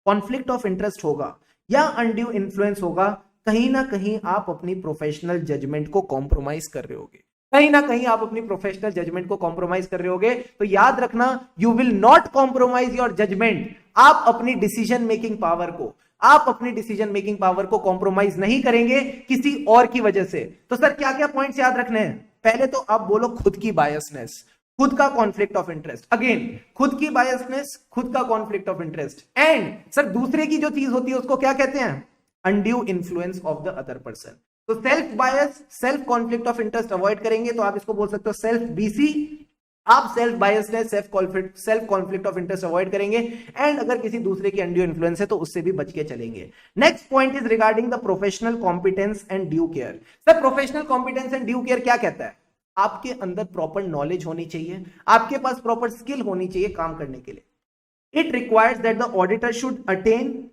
कॉन्फ्लिक्ट ऑफ इंटरेस्ट होगा या अनड्यू इन्फ्लुएंस होगा, कहीं ना कहीं आप अपनी प्रोफेशनल जजमेंट को कॉम्प्रोमाइज कर रहे होगे, कहीं ना कहीं आप अपनी प्रोफेशनल जजमेंट को कॉम्प्रोमाइज कर रहे होगे। तो याद रखना, you will not compromise your judgment. आप अपनी डिसीजन मेकिंग पावर को, आप अपनी डिसीजन मेकिंग पावर को कॉम्प्रोमाइज नहीं करेंगे किसी और की वजह से। तो सर क्या क्या पॉइंट्स याद रखने हैं? पहले तो आप बोलो खुद की बायसनेस, खुद का कॉन्फ्लिक्ट ऑफ इंटरेस्ट, अगेन खुद की बायसनेस, खुद का conflict of interest, and sir दूसरे की जो चीज होती है उसको क्या कहते हैं? Undue influence of the other person. तो self bias, self conflict of interest avoid करेंगे तो आप इसको बोल सकते हो सेल्फ बीसी। आप self biasness, self conflict of interest avoid करेंगे, एंड अगर किसी दूसरे की अनड्यू इन्फ्लुएंस है तो उससे भी बच के चलेंगे। Next point is regarding the professional competence and due care. Sir professional competence and due care क्या कहता है? आपके अंदर प्रॉपर नॉलेज होनी चाहिए, आपके पास प्रॉपर स्किल होनी चाहिए काम करने के लिए। It requires that the auditor should attain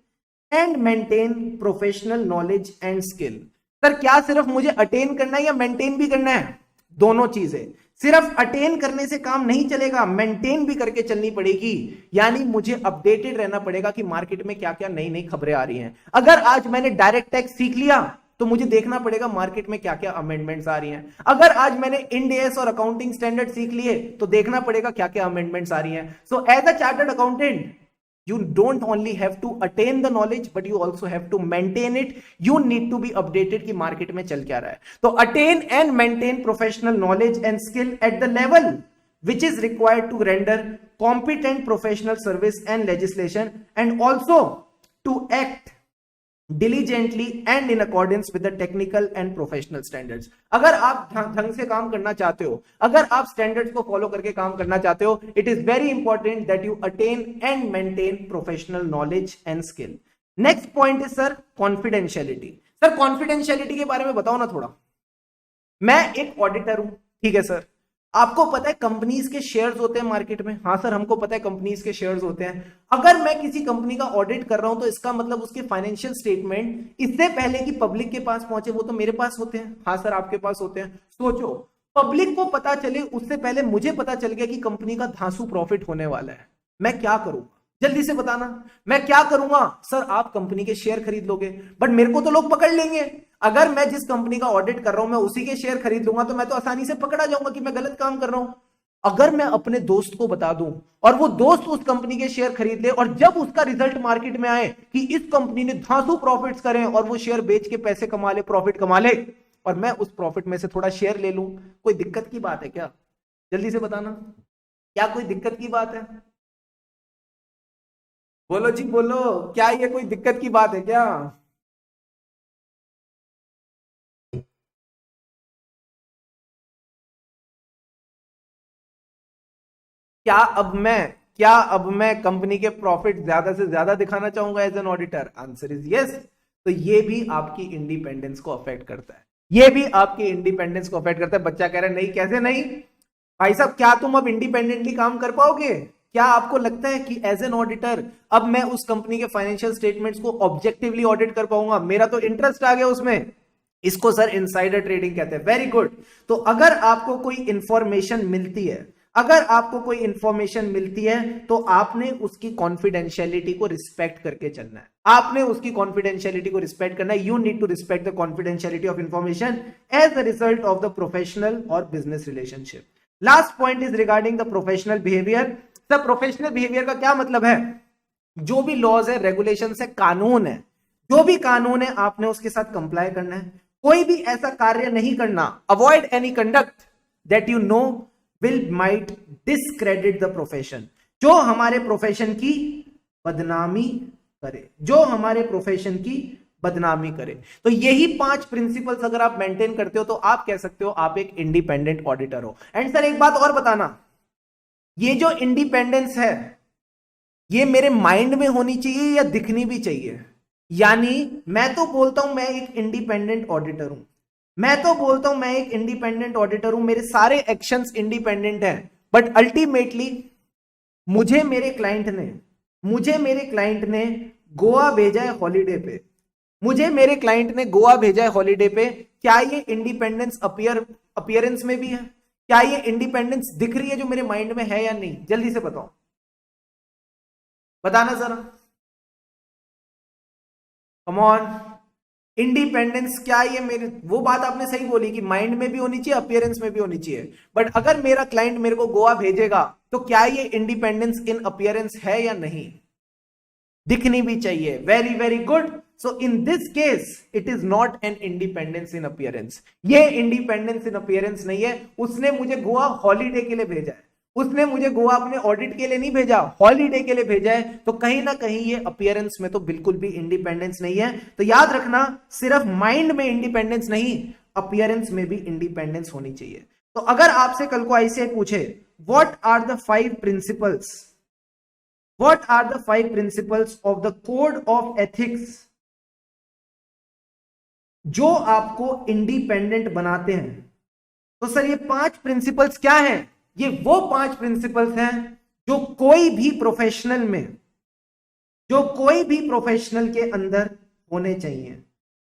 and maintain professional knowledge and skill. Sir क्या सिर्फ मुझे अटेन करना है या मेंटेन भी करना है? दोनों चीजें। सिर्फ अटेन करने से काम नहीं चलेगा, मेंटेन भी करके चलनी पड़ेगी। यानी मुझे अपडेटेड रहना पड़ेगा कि मार्केट में क्या क्या नई नई खबरें आ रही हैं। अगर आज मैंने डायरेक्ट टैक्स सीख लिया तो मुझे देखना पड़ेगा मार्केट में क्या क्या अमेंडमेंट्स आ रही हैं। अगर आज मैंने इंड एस और अकाउंटिंग स्टैंडर्ड सीख लिए तो देखना पड़ेगा क्या क्या अमेंडमेंट्स आ रही हैं। So as a chartered accountant, you don't only have to attain the knowledge but you also have to maintain it. You need to be updated कि मार्केट में चल क्या रहा है। तो attain and maintain professional knowledge and skill at the level which is required to render competent professional service and legislation, and also to act diligently and in accordance with the technical and professional standards। अगर आप ढंग से काम करना चाहते हो, अगर आप स्टैंडर्ड्स को फॉलो करके काम करना चाहते हो, it is very important that you attain and maintain professional knowledge and skill. Next point is sir confidentiality. Sir confidentiality के बारे में बताओ ना थोड़ा। मैं एक ऑडिटर हूं, ठीक है सर, आपको पता है कंपनीज के शेयर्स होते हैं मार्केट में। हाँ सर हमको पता है कंपनीज के शेयर्स होते हैं। अगर मैं किसी कंपनी का ऑडिट कर रहा हूं तो इसका मतलब उसके फाइनेंशियल स्टेटमेंट इससे पहले कि पब्लिक के पास पहुंचे वो तो मेरे पास होते हैं। हाँ सर आपके पास होते हैं। सोचो पब्लिक को पता चले उससे पहले मुझे पता चल गया कि कंपनी का धांसू प्रॉफिट होने वाला है, मैं क्या करूंगा? जल्दी से बताना, मैं क्या करूंगा? सर आप कंपनी के शेयर खरीद लोगे, बट मेरे को तो लोग पकड़ लेंगे। अगर मैं जिस कंपनी का ऑडिट कर रहा हूं मैं उसी के शेयर खरीद लूंगा तो मैं तो आसानी से पकड़ा जाऊंगा कि मैं गलत काम कर रहा हूं। अगर मैं अपने दोस्त को बता दूं और वो दोस्त उस कंपनी के शेयर खरीद ले और जब उसका रिजल्ट मार्केट में आए कि इस कंपनी ने धांसू प्रॉफिट्स करें और वो शेयर बेच के पैसे कमा ले, प्रॉफिट कमा ले, और मैं उस प्रॉफिट में से थोड़ा शेयर ले लूं, कोई दिक्कत की बात है क्या? जल्दी से बताना, क्या कोई दिक्कत की बात है? बोलो जी बोलो, क्या ये कोई दिक्कत की बात है क्या? क्या अब मैं कंपनी के प्रॉफिट ज्यादा से ज्यादा दिखाना चाहूंगा as an auditor? Answer is yes. तो ये भी आपकी इंडिपेंडेंस को अफेक्ट करता है, ये भी आपकी इंडिपेंडेंस को अफेक्ट करता है। बच्चा कह रहा है नहीं, कैसे नहीं? भाई साहब, क्या तुम अब इंडिपेंडेंटली काम कर पाओगे? क्या आपको लगता है कि एज एन ऑडिटर अब मैं उस कंपनी के फाइनेंशियल स्टेटमेंट्स को ऑब्जेक्टिवली ऑडिट कर पाऊंगा? मेरा तो इंटरेस्ट आ गया उसमें। इसको सर इनसाइडर ट्रेडिंग कहते हैं। Very good. तो अगर आपको कोई इंफॉर्मेशन मिलती है, अगर आपको कोई इंफॉर्मेशन मिलती है, तो आपने उसकी कॉन्फिडेंशियलिटी को रिस्पेक्ट करके चलना है। आपने उसकी कॉन्फिडेंशियलिटी को रिस्पेक्ट करना है। You need to respect the confidentiality of information as the result of the professional और business relationship. Last point is regarding the professional behaviour. Sir professional behaviour का क्या मतलब है? जो भी लॉज है, रेगुलेशन है, कानून है, जो भी कानून है आपने उसके साथ कंप्लाई करना है। कोई भी ऐसा कार्य नहीं करना, avoid any conduct that you know will might discredit the profession, जो हमारे प्रोफेशन की बदनामी करे, जो हमारे प्रोफेशन की बदनामी करे। तो यही 5 प्रिंसिपल्स अगर आप मेंटेन करते हो तो आप कह सकते हो आप एक इंडिपेंडेंट ऑडिटर हो। एंड सर एक बात और बताना, ये जो इंडिपेंडेंस है ये मेरे माइंड में होनी चाहिए या दिखनी भी चाहिए? यानी मैं तो बोलता हूं मैं एक इंडिपेंडेंट ऑडिटर हूं, मैं तो बोलता हूं मैं एक इंडिपेंडेंट ऑडिटर हूं, मेरे सारे एक्शंस इंडिपेंडेंट हैं, बट अल्टीमेटली मुझे मेरे क्लाइंट ने मुझे मेरे क्लाइंट ने गोवा भेजा है हॉलीडे पे, मुझे मेरे क्लाइंट ने गोवा भेजा है हॉलीडे पे। क्या ये इंडिपेंडेंस अपीयरेंस में भी है? क्या ये इंडिपेंडेंस दिख रही है जो मेरे माइंड में है या नहीं? जल्दी से बताओ, बताना जरा, कम ऑन। इंडिपेंडेंस क्या ये मेरे, वो बात आपने सही बोली कि माइंड में भी होनी चाहिए, अपीयरेंस में भी होनी चाहिए, बट अगर मेरा क्लाइंट मेरे को गोवा भेजेगा तो क्या ये इंडिपेंडेंस इन अपीयरेंस है या नहीं? दिखनी भी चाहिए। Very very good. So in this case it is not an independence in appearance, ये इंडिपेंडेंस इन अपीयरेंस नहीं है। उसने मुझे गोवा हॉलीडे के लिए भेजा है, उसने मुझे गोवा अपने ऑडिट के लिए नहीं भेजा, हॉलीडे के लिए भेजा है, तो कहीं ना कहीं ये अपीयरेंस में तो बिल्कुल भी इंडिपेंडेंस नहीं है। तो याद रखना, सिर्फ माइंड में इंडिपेंडेंस नहीं, अपीयरेंस में भी इंडिपेंडेंस होनी चाहिए। तो अगर आपसे कल को ऐसे पूछे what are the 5 principles, what are the 5 principles of the code of ethics जो आपको इंडिपेंडेंट बनाते हैं, तो सर ये 5 प्रिंसिपल्स क्या हैं? ये वो 5 प्रिंसिपल्स हैं जो कोई भी प्रोफेशनल में, जो कोई भी प्रोफेशनल के अंदर होने चाहिए।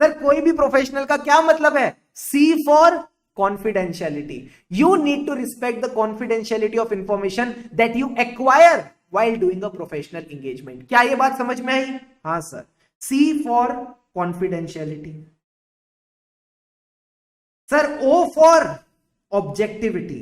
सर कोई भी प्रोफेशनल का क्या मतलब है? See for confidentiality. You need to respect the confidentiality of information that you acquire while doing a professional engagement। क्या ये बात समझ में आई? हाँ sir. C for confidentiality। Sir O for objectivity।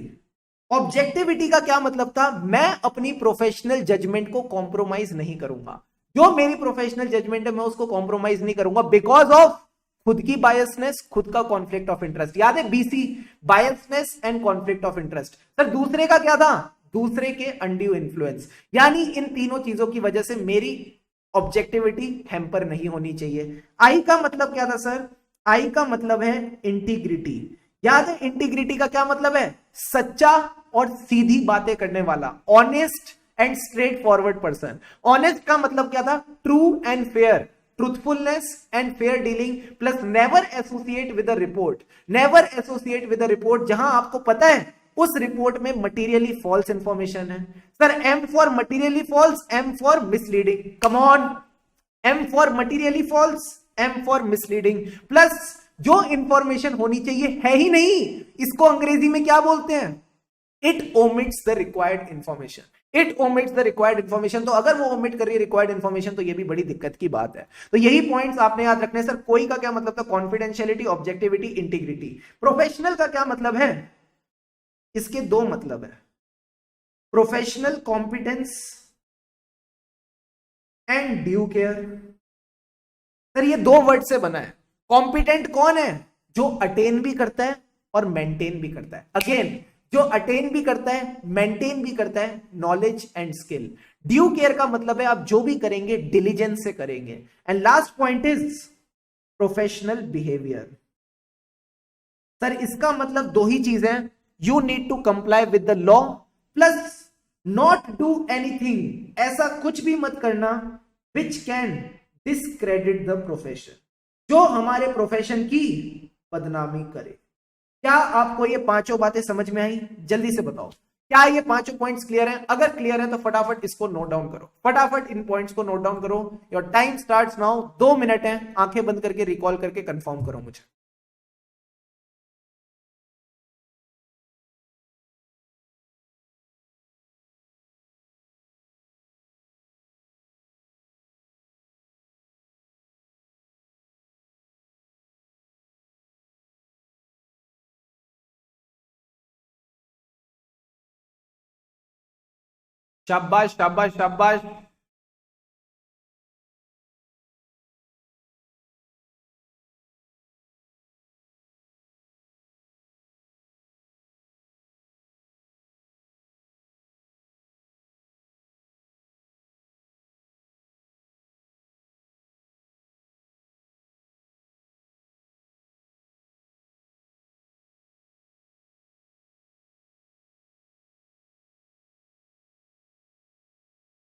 Objectivity का क्या मतलब था? मैं अपनी प्रोफेशनल जजमेंट को कॉम्प्रोमाइज नहीं करूंगा, जो मेरी प्रोफेशनल जजमेंट है मैं उसको कॉम्प्रोमाइज नहीं करूंगा बिकॉज ऑफ खुद की बायसनेस, खुद का कॉन्फ्लिक्ट ऑफ इंटरेस्ट। याद है BC, biasness and conflict of interest. Sir दूसरे का क्या था? दूसरे के अनड्यू इन्फ्लुएंस। यानी इन तीनों चीजों की वजह से मेरी ऑब्जेक्टिविटी हैम्पर नहीं होनी चाहिए। आई का मतलब क्या था सर? आई का मतलब है इंटीग्रिटी। याद है इंटीग्रिटी का क्या मतलब है? सच्चा और सीधी बातें करने वाला, honest and straightforward person. Honest का मतलब क्या था? True and fair, truthfulness and fair dealing, plus never associate with a report, never associate with a report जहां आपको पता है उस रिपोर्ट में मटीरियली फॉल्स इंफॉर्मेशन है। Sir M for materially false, M for misleading. Come on, M for materially false, M for misleading. Plus जो information होनी चाहिए है ही नहीं, इसको अंग्रेजी में क्या बोलते हैं? It omits the required information, it omits the required information. तो अगर वो ओमिट कर रही है रिक्वायर्ड इंफॉर्मेशन तो ये भी बड़ी दिक्कत की बात है। तो यही पॉइंट्स आपने याद रखने। सर कोई का क्या मतलब था? Confidentiality, objectivity, integrity. प्रोफेशनल का क्या मतलब है? इसके 2 मतलब है, professional competence and due care. Sir ये 2 वर्ड से बना है। कॉम्पिटेंट कौन है? जो अटेन भी करता है और मेंटेन भी करता है। अगेन, जो अटेन भी करता है, मेंटेन भी करता है knowledge and skill. Due care का मतलब है आप जो भी करेंगे डिलीजेंस से करेंगे। And last point is professional behaviour. Sir इसका मतलब दो ही चीजें, you need to comply with the law plus not do anything, ऐसा कुछ भी मत करना which can discredit the profession, जो हमारे प्रोफेशन की बदनामी करे। क्या आपको ये पांचों बातें समझ में आई? जल्दी से बताओ, क्या ये पांचों पॉइंट्स क्लियर हैं? अगर क्लियर है तो फटाफट इसको नोट डाउन करो, फटाफट इन पॉइंट्स को नोट डाउन करो। Your time starts now. 2 minute है, आंखें बंद करके रिकॉल करके कंफर्म करो मुझे। शाबाश शाबाश शाबाश।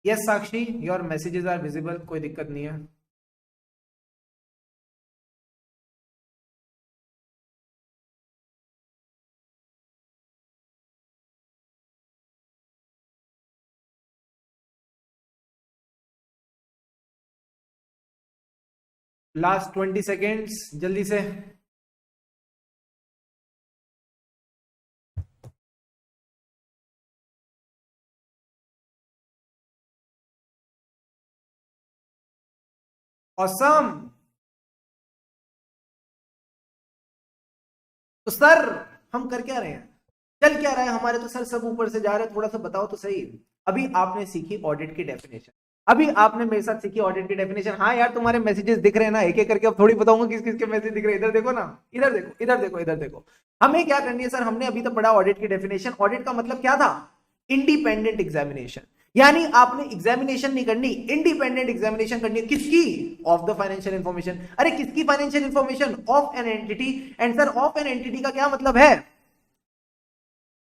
Yes Sakshi, your messages are visible, कोई दिक्कत नहीं है। लास्ट 20 सेकेंड्स, जल्दी से। ऑसम। तो सर हम कर क्या रहे हैं, चल क्या रहा है हमारे? तो सर सब ऊपर से जा रहे हैं, थोड़ा सा बताओ तो सही। अभी आपने सीखी ऑडिट की डेफिनेशन, अभी आपने मेरे साथ सीखी ऑडिट की डेफिनेशन। हाँ यार तुम्हारे मैसेजेस दिख रहे हैं ना, एक एक करके अब थोड़ी बताऊंगा किस किस के मैसेज दिख रहे हैं। इधर देखो ना, इधर देखो, इधर देखो, इधर देखो। हमें क्या करनी है सर, हमने अभी तो पढ़ा ऑडिट की डेफिनेशन। ऑडिट का मतलब क्या था? Independent examination. यानी आपने एग्जामिनेशन नहीं करनी, इंडिपेंडेंट एग्जामिनेशन करनी है। किसकी? Of the financial information. अरे किसकी financial information? Of an entity. And sir of an entity का क्या मतलब है?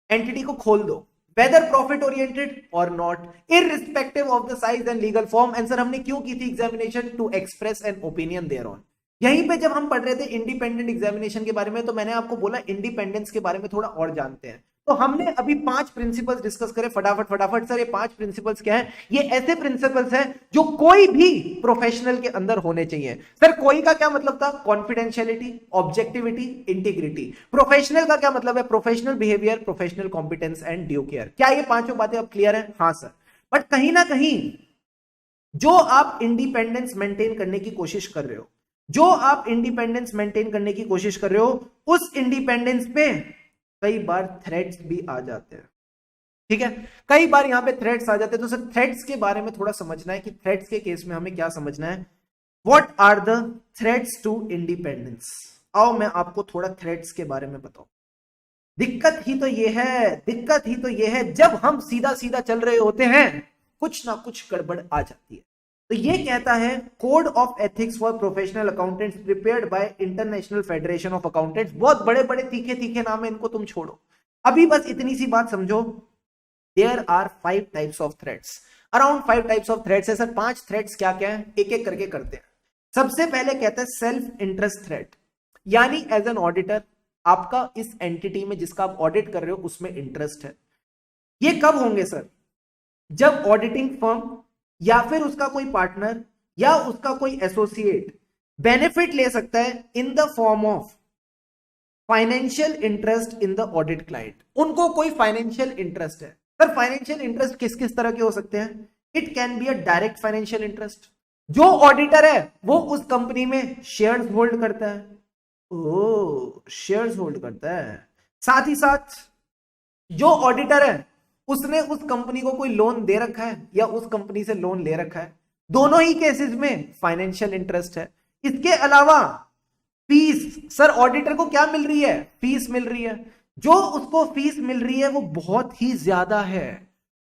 एंटिटी को खोल दो, whether profit oriented or not, irrespective of the size and legal form। Answer हमने क्यों की थी examination? To express an opinion thereon. यहीं पे जब हम पढ़ रहे थे इंडिपेंडेंट एग्जामिनेशन के बारे में, तो मैंने आपको बोला इंडिपेंडेंस के बारे में थोड़ा और जानते हैं। तो हमने अभी 5 प्रिंसिपल्स डिस्कस करे फटाफट फटाफट। सर ये 5 प्रिंसिपल्स क्या है? ये ऐसे प्रिंसिपल्स हैं जो कोई भी प्रोफेशनल के अंदर होने चाहिए। सर कोई का क्या मतलब था? Confidentiality, objectivity, integrity. प्रोफेशनल का क्या मतलब है? Professional behaviour, professional competence and due care. क्या ये पांचों बातें अब क्लियर है? हाँ सर। बट कहीं ना कहीं जो आप इंडिपेंडेंस मेंटेन करने की कोशिश कर रहे हो, जो आप इंडिपेंडेंस मेंटेन करने की कोशिश कर रहे हो, उस इंडिपेंडेंस पे कई बार थ्रेट्स भी आ जाते हैं। ठीक है, कई बार यहां पे थ्रेट्स आ जाते हैं। तो सर थ्रेट्स के बारे में थोड़ा समझना है कि थ्रेट्स के केस में हमें क्या समझना है। What are the threats to independence? आओ मैं आपको थोड़ा थ्रेट्स के बारे में बताऊं। दिक्कत ही तो ये है, दिक्कत ही तो ये है, जब हम सीधा सीधा चल रहे होते हैं कुछ ना कुछ गड़बड़ आ जाती है। तो ये कहता है code of ethics for professional accountants prepared by international federation of accountants. बहुत बड़े बड़े तीखे तीखे नाम है, इनको तुम छोड़ो। अभी बस इतनी सी बात समझो, there are 5 types of threats. Around 5 types of threats है सर। 5 थ्रेट्स क्या क्या है, एक एक करके करते हैं। सबसे पहले कहते हैं सेल्फ इंटरेस्ट थ्रेट, यानी एज एन ऑडिटर आपका इस एंटिटी में जिसका आप ऑडिट कर रहे हो उसमें इंटरेस्ट है। ये कब होंगे सर? जब ऑडिटिंग फर्म या फिर उसका कोई पार्टनर या उसका कोई एसोसिएट बेनिफिट ले सकता है in the form of financial interest in the audit client. उनको कोई फाइनेंशियल इंटरेस्ट है। सर फाइनेंशियल इंटरेस्ट किस किस तरह के हो सकते हैं? It can be a direct financial interest, जो ऑडिटर है वो उस कंपनी में शेयर्स होल्ड करता है। ओ, शेयर्स होल्ड करता है। साथ ही साथ जो ऑडिटर है उसने उस कंपनी को कोई लोन दे रखा है या उस कंपनी से लोन ले रखा है। दोनों ही केसेस में फाइनेंशियल इंटरेस्ट है। इसके अलावा फीस, सर ऑडिटर को क्या मिल रही है? फीस मिल रही है। जो उसको फीस मिल रही है वो बहुत ही ज्यादा है।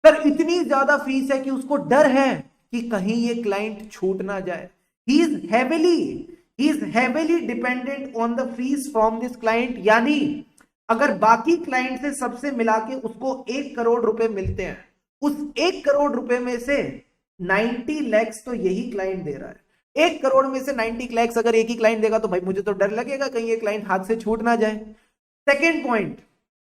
सर इतनी ज्यादा फीस है कि उसको डर है कि कहीं ये क्लाइंट छूट ना जाए। He is heavily dependent on the fees from this client, यानी अगर बाकी क्लाइंट से सबसे मिला के उसको 1 करोड़ रुपए मिलते हैं, उस 1 करोड़ रुपए में से 90 लैक्स तो यही क्लाइंट दे रहा है। 1 करोड़ में से 90 लैक्स अगर एक ही क्लाइंट देगा तो भाई मुझे तो डर लगेगा कहीं ये क्लाइंट हाथ से छूट ना जाए। सेकेंड पॉइंट,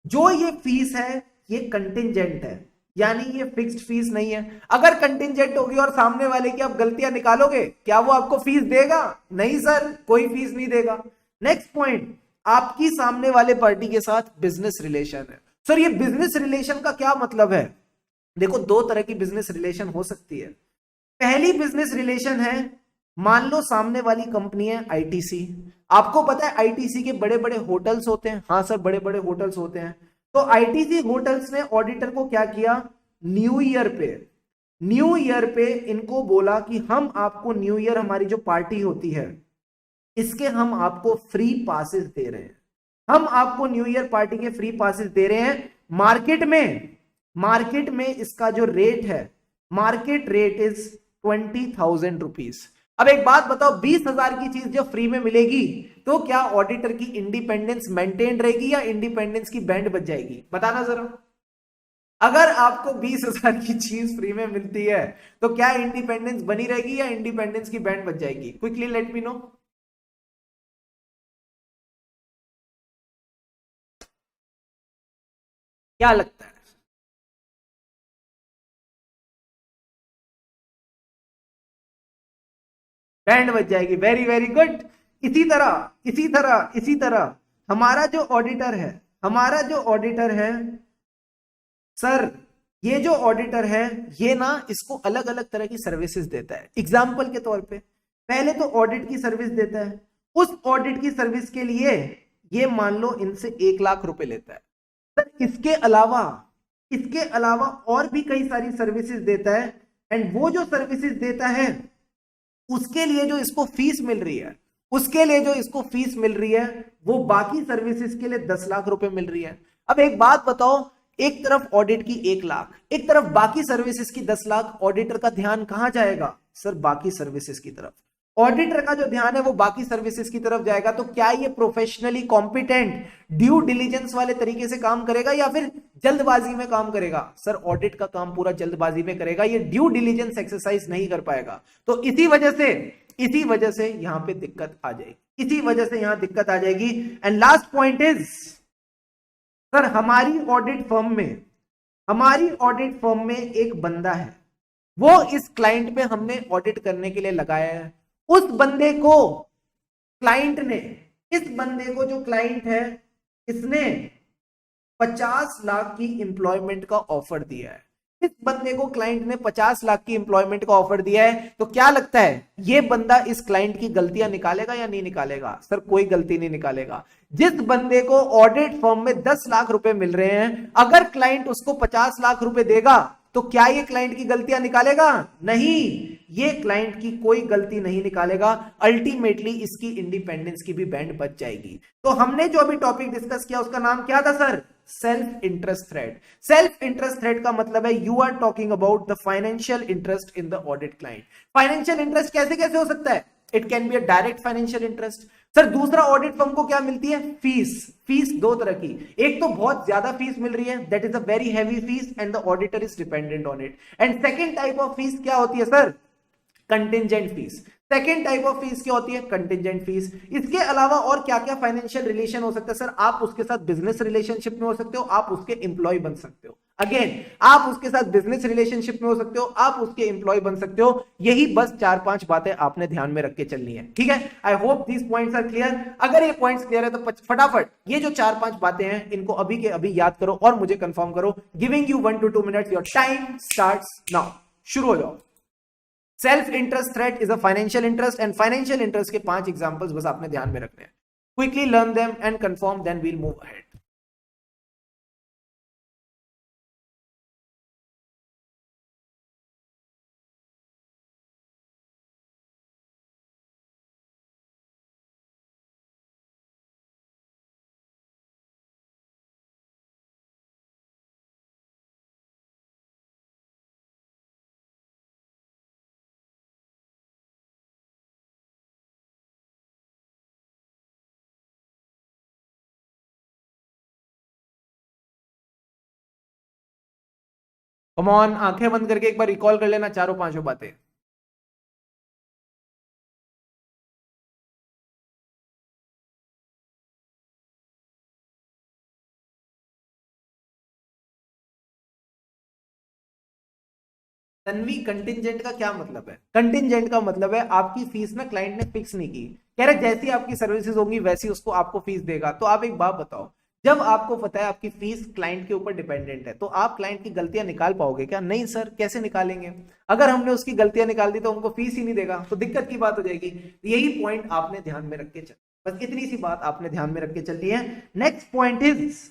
जो ये फीस है ये कंटिजेंट है, यानी ये फिक्स्ड फीस नहीं है। अगर कंटिजेंट होगी और सामने वाले की आप गलतियां निकालोगे, क्या वो आपको फीस देगा? नहीं सर, कोई फीस नहीं देगा। नेक्स्ट पॉइंट, आपकी सामने वाले पार्टी के साथ बिजनेस रिलेशन है। सर ये बिजनेस रिलेशन का क्या मतलब है? देखो, दो तरह की बिजनेस रिलेशन हो सकती है। पहली बिजनेस रिलेशन है, मान लो सामने वाली कंपनी है आईटीसी। आपको पता है आईटीसी के बड़े बड़े होटल्स होते हैं। हाँ सर, बड़े बड़े होटल्स होते हैं। तो आईटीसी होटल्स ने ऑडिटर को क्या किया, न्यू ईयर पे इनको बोला कि हम आपको न्यू ईयर, हमारी जो पार्टी होती है, इसके हम आपको फ्री पासेस दे रहे हैं। हम आपको न्यू ईयर पार्टी के फ्री पासेस दे रहे हैं। मार्केट में इसका जो रेट है, मार्केट रेट इज 20,000 रुपीज। अब एक बात बताओ, 20,000 की चीज जब फ्री में मिलेगी तो क्या ऑडिटर की इंडिपेंडेंस मेंटेन रहेगी या इंडिपेंडेंस की बैंड बच जाएगी? बताना जरा। अगर आपको 20,000 की चीज फ्री में मिलती है तो क्या इंडिपेंडेंस बनी रहेगी या इंडिपेंडेंस की बैंड बच जाएगी? Quickly let me know. क्या लगता है? बैंड बच जाएगी। Very very good. इसी तरह हमारा जो ऑडिटर है, हमारा जो ऑडिटर है सर, ये जो ऑडिटर है ये ना इसको अलग अलग तरह की सर्विसेज देता है। एग्जाम्पल के तौर पे, पहले तो ऑडिट की सर्विस देता है। उस ऑडिट की सर्विस के लिए ये मान लो इनसे 1 लाख रुपए लेता है। सर इसके अलावा और भी कई सारी सर्विसेज देता है। एंड वो जो सर्विसेज देता है उसके लिए जो इसको फीस मिल रही है, उसके लिए जो इसको फीस मिल रही है वो बाकी सर्विसेज के लिए 10 लाख रुपए मिल रही है। अब एक बात बताओ, एक तरफ ऑडिट की 1 लाख, एक तरफ बाकी सर्विसेज की 10 लाख, ऑडिटर का ध्यान कहां जाएगा? सर बाकी सर्विसेज की तरफ। ऑडिटर का जो ध्यान है वो बाकी सर्विसेज की तरफ जाएगा। तो क्या ये प्रोफेशनली कॉम्पिटेंट, ड्यू डिलीजेंस वाले तरीके से काम करेगा या फिर जल्दबाजी में काम करेगा? सर ऑडिट का काम पूरा जल्दबाजी में करेगा, ये ड्यू डिलीजेंस एक्सरसाइज नहीं कर पाएगा। तो इसी वजह से यहां पे दिक्कत आ जाएगी, इसी वजह से यहां दिक्कत आ जाएगी। And last point is, sir हमारी ऑडिट फर्म में एक बंदा है, वो इस क्लाइंट पे हमने ऑडिट करने के लिए लगाया है। उस बंदे को क्लाइंट ने, इस बंदे को जो क्लाइंट है इसने 50 लाख की इंप्लॉयमेंट का ऑफर दिया है। इस बंदे को क्लाइंट ने 50 लाख की इंप्लॉयमेंट का ऑफर दिया है। तो क्या लगता है ये बंदा इस क्लाइंट की गलतियां निकालेगा या नहीं निकालेगा? सर कोई गलती नहीं निकालेगा। जिस बंदे को ऑडिट फर्म में 10 लाख रुपए मिल रहे हैं, अगर क्लाइंट उसको 50 लाख रुपए देगा तो क्या ये क्लाइंट की गलतियां निकालेगा? नहीं, ये क्लाइंट की कोई गलती नहीं निकालेगा। अल्टीमेटली इसकी इंडिपेंडेंस की भी बैंड बच जाएगी। तो हमने जो अभी टॉपिक डिस्कस किया उसका नाम क्या था sir? Self interest threat. Self interest threat का मतलब है you are talking about the financial interest in the audit client. Financial interest कैसे कैसे हो सकता है? It can be a direct financial interest. Sir दूसरा, ऑडिट फर्म को क्या मिलती है? फीस दो तरह की। एक तो बहुत ज्यादा फीस मिल रही है, that is a very heavy fees and the auditor is dependent on it. And second type of fees क्या होती है sir? Contingent fees. Second type of fees क्या होती है? Contingent fees. इसके अलावा और क्या क्या फाइनेंशियल रिलेशन हो सकता है सर? आप उसके साथ बिजनेस रिलेशनशिप में हो सकते हो, आप उसके एम्प्लॉय बन सकते हो। अगेन, आप उसके साथ बिजनेस रिलेशनशिप में हो सकते हो, आप उसके एम्प्लॉय बन सकते हो। यही बस 4-5 बातें आपने ध्यान में रख के चलनी है, ठीक है? I hope these points are clear. अगर ये पॉइंट्स क्लियर है तो फटाफट ये जो 4-5 बातें हैं इनको अभी के अभी याद करो और मुझे कंफर्म करो। Giving you 1 to 2 minutes, your time starts now. शुरू हो जाओ। Self interest threat is a financial interest, and financial interest के 5 एग्जांपल्स बस आपने ध्यान में रखने हैं। Quickly learn them and confirm, then we'll move ahead. Come on, आंखें बंद करके एक बार रिकॉल कर लेना चारों पांचों बातें। तन्वी, कंटिजेंट का क्या मतलब है? कंटिजेंट का मतलब है आपकी फीस ना क्लाइंट ने फिक्स नहीं की, कह रहे जैसी आपकी सर्विसेज होंगी वैसी उसको आपको फीस देगा। तो आप एक बात बताओ, जब आपको पता है आपकी फीस क्लाइंट के ऊपर डिपेंडेंट है, तो आप क्लाइंट की गलतियां निकाल पाओगे क्या? नहीं सर, कैसे निकालेंगे? अगर हमने उसकी गलतियां निकाल दी तो हमको फीस ही नहीं देगा, तो दिक्कत की बात हो जाएगी। यही पॉइंट आपने ध्यान में रख के चल, बस इतनी सी बात आपने ध्यान में रख के चलनी है। Next point is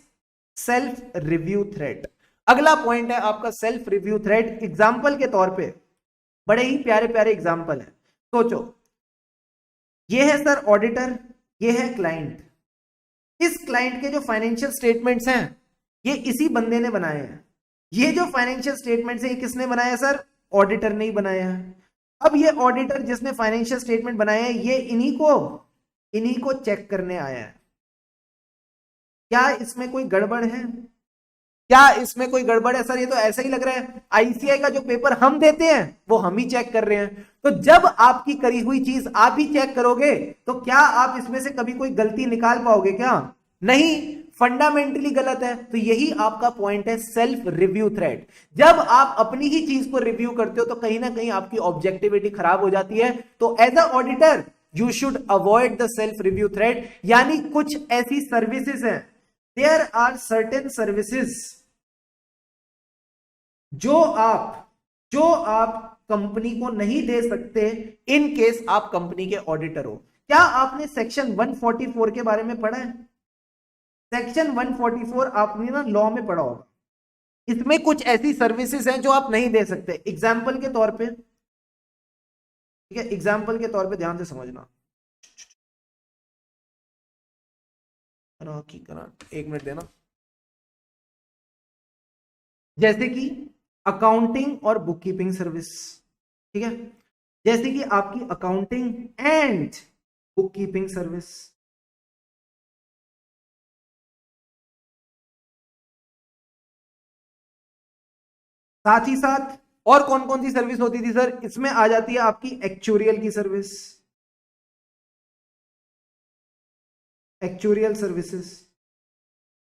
self review thread. अगला पॉइंट है आपका सेल्फ रिव्यू थ्रेड। एग्जाम्पल के तौर पे बड़े ही प्यारे प्यारे एग्जाम्पल है, सोचो। ये है सर ऑडिटर, ये है क्लाइंट। इस क्लाइंट के जो फाइनेंशियल स्टेटमेंट्स हैं ये इसी बंदे ने बनाए हैं। ये जो फाइनेंशियल स्टेटमेंट्स है ये किसने बनाया सर? ऑडिटर ने ही बनाया है। अब ये ऑडिटर जिसने फाइनेंशियल स्टेटमेंट बनाए हैं ये इन्हीं को चेक करने आया है। क्या इसमें कोई गड़बड़ है? क्या इसमें कोई गड़बड़ है सर? ये तो ऐसा ही लग रहा है आईसीआई का जो पेपर हम देते हैं वो हम ही चेक कर रहे हैं। तो जब आपकी करी हुई चीज आप ही चेक करोगे तो क्या आप इसमें से कभी कोई गलती निकाल पाओगे क्या? नहीं, फंडामेंटली गलत है। तो यही आपका पॉइंट है सेल्फ रिव्यू थ्रेड। जब आप अपनी ही चीज को रिव्यू करते हो तो कहीं ना कहीं आपकी ऑब्जेक्टिविटी खराब हो जाती है। तो as a auditor you should avoid the self review threat. यानी कुछ ऐसी सर्विसेज हैं, देयर आर सर्टेन सर्विसेज जो आप कंपनी को नहीं दे सकते इन केस आप कंपनी के ऑडिटर हो। क्या आपने सेक्शन 144 के बारे में पढ़ा है? सेक्शन 144 आपने ना लॉ में पढ़ा होगा। इसमें कुछ ऐसी सर्विसेज हैं जो आप नहीं दे सकते। एग्जाम्पल के तौर पे, ठीक है, एग्जाम्पल के तौर पे ध्यान से समझना। एक मिनट देना। जैसे कि अकाउंटिंग और बुक कीपिंग सर्विस, ठीक है, जैसे कि आपकी accounting and book keeping service, साथ ही साथ और कौन कौन सी सर्विस होती थी सर? इसमें आ जाती है आपकी एक्चुरियल की सर्विस, एक्चुरियल सर्विसेज।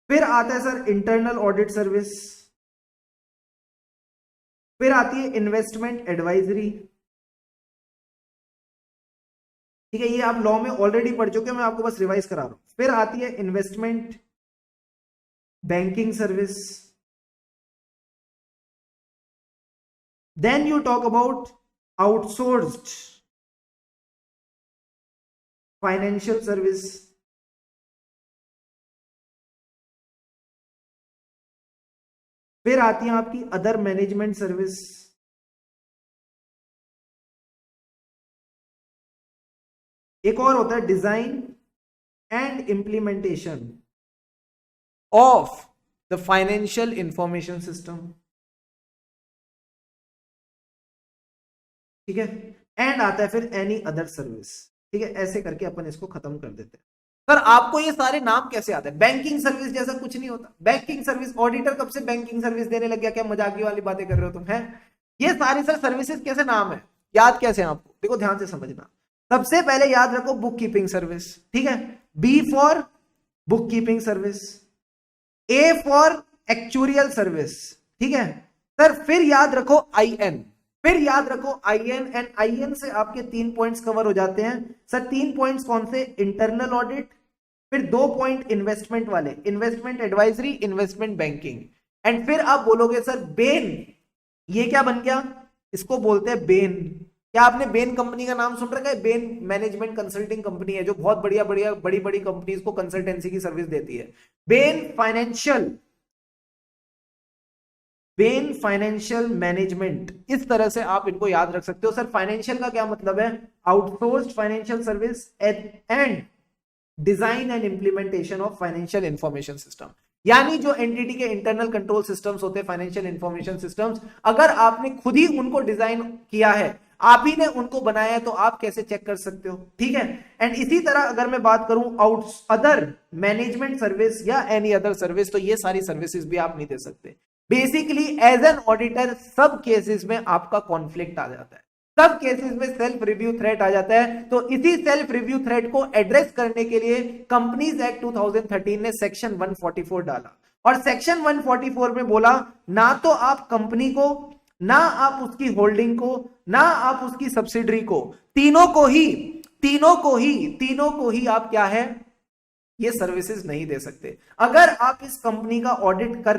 फिर आता है सर इंटरनल ऑडिट सर्विस। फिर आती है इन्वेस्टमेंट एडवाइजरी, ठीक है, ये आप लॉ में ऑलरेडी पढ़ चुके हैं, मैं आपको बस रिवाइज करा रहा हूं। फिर आती है investment banking service. Then you talk about outsourced financial service. फिर आती है आपकी अदर मैनेजमेंट सर्विस। एक और होता है design and implementation of the financial information system, ठीक है, एंड आता है फिर एनी अदर सर्विस। ठीक है, ऐसे करके अपन इसको खत्म कर देते हैं। सर आपको ये सारे नाम कैसे आते हैं? बैंकिंग सर्विस जैसा कुछ नहीं होता। बैंकिंग सर्विस, ऑडिटर कब से बैंकिंग सर्विस देने लग गया? क्या मजाकी वाली बातें कर रहे हो तुम? हैं ये सारी सर सर्विसेज कैसे नाम है, याद कैसे हैं आपको? देखो ध्यान से समझना। सबसे पहले याद रखो बुक कीपिंग सर्विस, ठीक है, B for book keeping service, A for actuarial service, ठीक है सर। फिर याद रखो आई एन, फिर याद रखो I N, and I N से आपके 3 पॉइंट्स कवर हो जाते हैं सर। 3 पॉइंट्स कौन से? इंटरनल ऑडिट, फिर 2 पॉइंट इन्वेस्टमेंट वाले, investment advisory, investment banking, and फिर आप बोलोगे सर बेन। ये क्या बन गया? इसको बोलते हैं बेन। क्या आपने बेन कंपनी का नाम सुन रखा है? बेन मैनेजमेंट कंसल्टिंग कंपनी है जो बहुत बढ़िया बढ़िया बड़ी बड़ी कंपनीज को कंसल्टेंसी की सर्विस देती है। Ben financial, Ben financial management, इस तरह से आप इनको याद रख सकते हो सर। फाइनेंशियल का क्या मतलब है? Outsourced financial service and design and implementation of financial information system. यानी जो एनटीटी के इंटरनल कंट्रोल सिस्टम्स होते हैं, फाइनेंशियल इंफॉर्मेशन सिस्टम्स, अगर आपने खुद ही उनको डिजाइन किया है, आप ही ने उनको बनाया है, तो आप कैसे चेक कर सकते हो? ठीक है। एंड इसी तरह अगर मैं बात करूं अदर मैनेजमेंट सर्विस या एनी अदर सर्विस, तो ये सारी सर्विसेज भी आप नहीं दे सकते। बेसिकली एज एन ऑडिटर सब केसेस में आपका कॉन्फ्लिक्ट आ जाता है, सब केसेस में सेल्फ रिव्यू थ्रेट आ जाता है। तो इसी सेल्फ रिव्यू थ्रेट को एड्रेस करने के लिए कंपनीज एक्ट 2013 ने सेक्शन 144 डाला, और सेक्शन 144 में बोला ना तो आप कंपनी को, ना आप उसकी होल्डिंग को, ना आप उसकी सब्सिडरी को, तीनों को ही आप क्या है, ये सर्विसेज नहीं दे सकते। अगर आप इस कंपनी का ऑडिट कर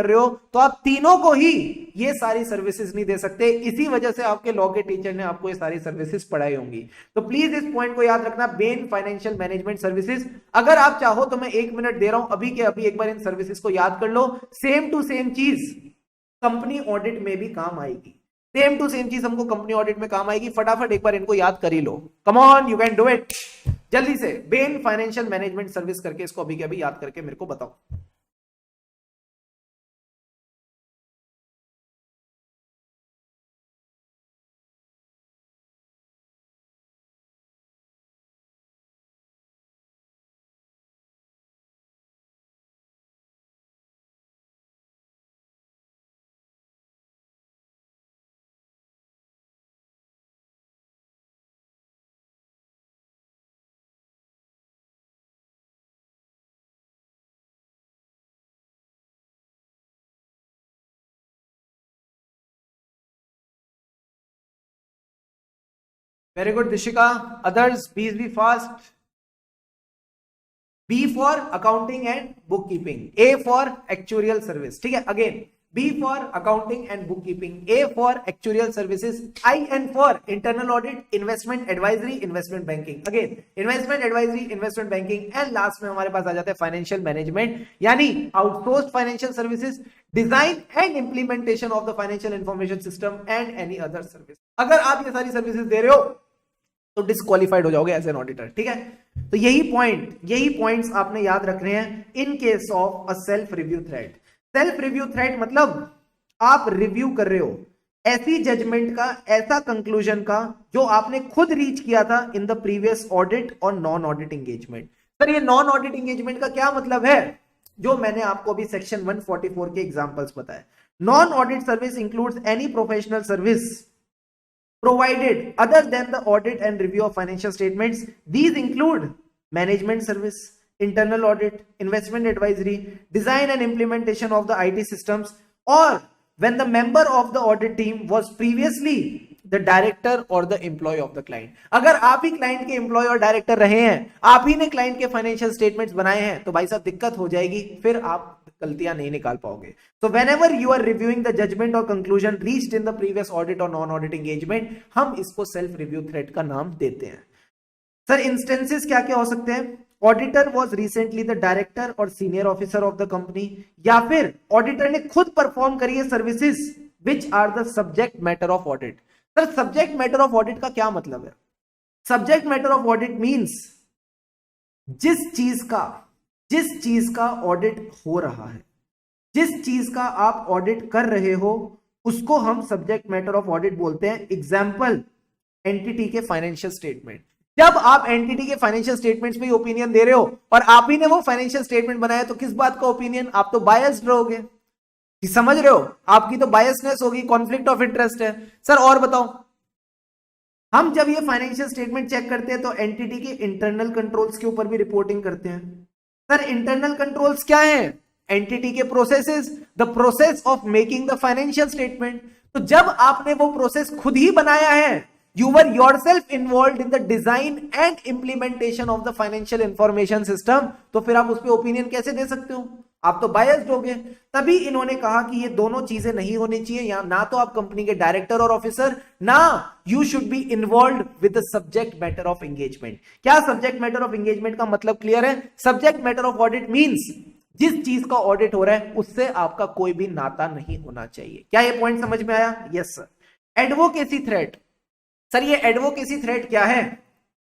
रहे हो, तो आप तीनों को ही ये सारी सर्विसेज नहीं दे सकते। इसी वजह से आपके लॉ के टीचर ने आपको ये सारी सर्विसेज पढ़ाई होंगी। तो प्लीज इस पॉइंट को याद रखना, बेन फाइनेंशियल मैनेजमेंट सर्विसेज। अगर आप चाहो तो मैं 1 मिनट दे रहा हूं, अभी के अभी एक बार इन सर्विसेज को याद कर लो। सेम टू सेम चीज कंपनी ऑडिट में भी काम आएगी, सेम टू सेम चीज हमको कंपनी ऑडिट में काम आएगी। फटाफट एक बार इनको याद कर ही लो, come on, you can do it. जल्दी से बेन फाइनेंशियल मैनेजमेंट सर्विस करके इसको अभी के अभी याद करके मेरे को बताओ। Very good Dishika, others please be fast. B for accounting and book keeping, A for actuarial service, ठीक है। Again B for accounting and book keeping, A for actuarial services, IN for internal audit, investment advisory, investment banking, again investment advisory, investment banking, and last में हमारे पास आ जाता है financial management, यानी outsourced financial services, design and implementation of the financial information system and any other service. अगर आप ये सारी services दे रहे हो तो डिस्क्वालिफाइड हो जाओगे एज एन ऑडिटर, ठीक है। तो यही पॉइंट्स आपने याद रखने हैं इन case of a self review threat. Self review threat मतलब आप रिव्यू कर रहे हो ऐसी जजमेंट का, ऐसा कंक्लूजन का जो आपने खुद रीच किया था इन द प्रीवियस ऑडिट और नॉन ऑडिट एंगेजमेंट। सर ये नॉन ऑडिट एंगेजमेंट का क्या मतलब है, जो मैंने आपको अभी सेक्शन 144 के एग्जांपल्स बताए। Non audit service includes any professional service provided other than the audit and review of financial statements. These include management service, internal audit, investment advisory, design and implementation of the IT systems, or when the member of the audit team was previously the director or the employee of the client. अगर आप ही client के employ और director रहे हैं, आप ही ने client के financial statements बनाए हैं, तो भाई साहब दिक्कत हो जाएगी, फिर आप गलतियां नहीं निकाल पाओगे। So whenever you are reviewing the judgment or conclusion reached in the previous audit or non-audit engagement, हम इसको self review threat का नाम देते हैं। सर इंस्टेंसेस क्या क्या हो सकते हैं, auditor was recently the director और senior officer of the company, या फिर ऑडिटर ने खुद परफॉर्म करी है services which are the subject matter of audit. Sir subject matter of audit का क्या मतलब है, subject matter of audit means जिस चीज का ऑडिट हो रहा है, जिस चीज का आप ऑडिट कर रहे हो, उसको हम सब्जेक्ट मैटर ऑफ ऑडिट बोलते हैं। एग्जाम्पल, एंटिटी के फाइनेंशियल स्टेटमेंट। जब आप एंटिटी के फाइनेंशियल स्टेटमेंट्स पे ओपिनियन दे रहे हो और आप ही ने वो फाइनेंशियल स्टेटमेंट बनाया, तो किस बात का ओपिनियन, आप तो बायस्ड रहोगे, समझ रहे हो, आपकी तो बायसनेस होगी, कॉन्फ्लिक्ट ऑफ इंटरेस्ट है। सर और बताओ, हम जब ये फाइनेंशियल स्टेटमेंट चेक करते हैं तो एंटिटी के इंटरनल कंट्रोल्स के ऊपर भी रिपोर्टिंग करते हैं। सर इंटरनल कंट्रोल्स क्या है, एंटिटी के processes, the process of making the financial statement. तो जब आपने वो प्रोसेस खुद ही बनाया है, you were yourself involved in the design and implementation of the financial information system, तो फिर आप उस पे ओपिनियन कैसे दे सकते हो, आप तो बायस्ड हो गए। तभी इन्होंने कहा कि ये दोनों चीजें नहीं होनी चाहिए, या ना तो आप कंपनी के डायरेक्टर और ऑफिसर, ना you should be involve with the subject matter of engagement. क्या सब्जेक्ट मैटर ऑफ एंगेजमेंट का मतलब क्लियर है, subject matter of audit means जिस चीज का ऑडिट हो रहा है उससे आपका कोई भी नाता नहीं होना चाहिए। क्या ये पॉइंट समझ में आया? Yes sir. Advocacy threat, sir ये एडवोकेसी थ्रेट क्या है,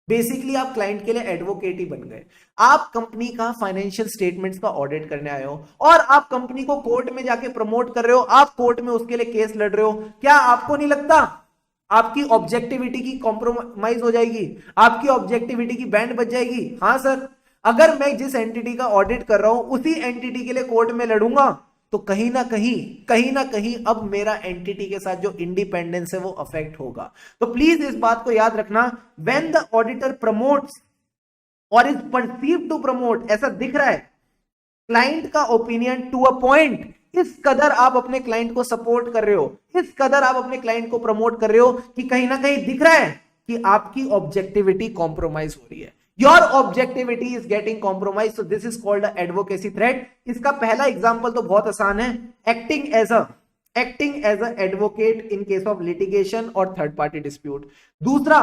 बेसिकली आप क्लाइंट के लिए एडवोकेट ही बन गए। आप कंपनी का फाइनेंशियल स्टेटमेंट्स का ऑडिट करने आए हो और आप कंपनी को कोर्ट में जाके प्रमोट कर रहे हो, आप कोर्ट में उसके लिए केस लड़ रहे हो। क्या आपको नहीं लगता आपकी ऑब्जेक्टिविटी की कॉम्प्रोमाइज हो जाएगी, आपकी ऑब्जेक्टिविटी की बैंड बच जाएगी? हाँ सर, अगर मैं जिस एंटिटी का ऑडिट कर रहा हूं उसी एंटिटी के लिए कोर्ट में लड़ूंगा तो कहीं ना कहीं अब मेरा एंटिटी के साथ जो इंडिपेंडेंस है वो अफेक्ट होगा। तो प्लीज इस बात को याद रखना, व्हेन द ऑडिटर प्रमोट्स और इज परसीव्ड टू प्रमोट, ऐसा दिख रहा है क्लाइंट का ओपिनियन टू अ पॉइंट, इस कदर आप अपने क्लाइंट को सपोर्ट कर रहे हो, इस कदर आप अपने क्लाइंट को प्रमोट कर रहे हो कि कहीं ना कहीं दिख रहा है कि आपकी ऑब्जेक्टिविटी कॉम्प्रोमाइज हो रही है, your objectivity is getting compromise, so this is called advocacy threat. इसका पहला एग्जांपल तो बहुत आसान है, acting as a advocate in case of litigation और थर्ड पार्टी डिस्प्यूट। दूसरा,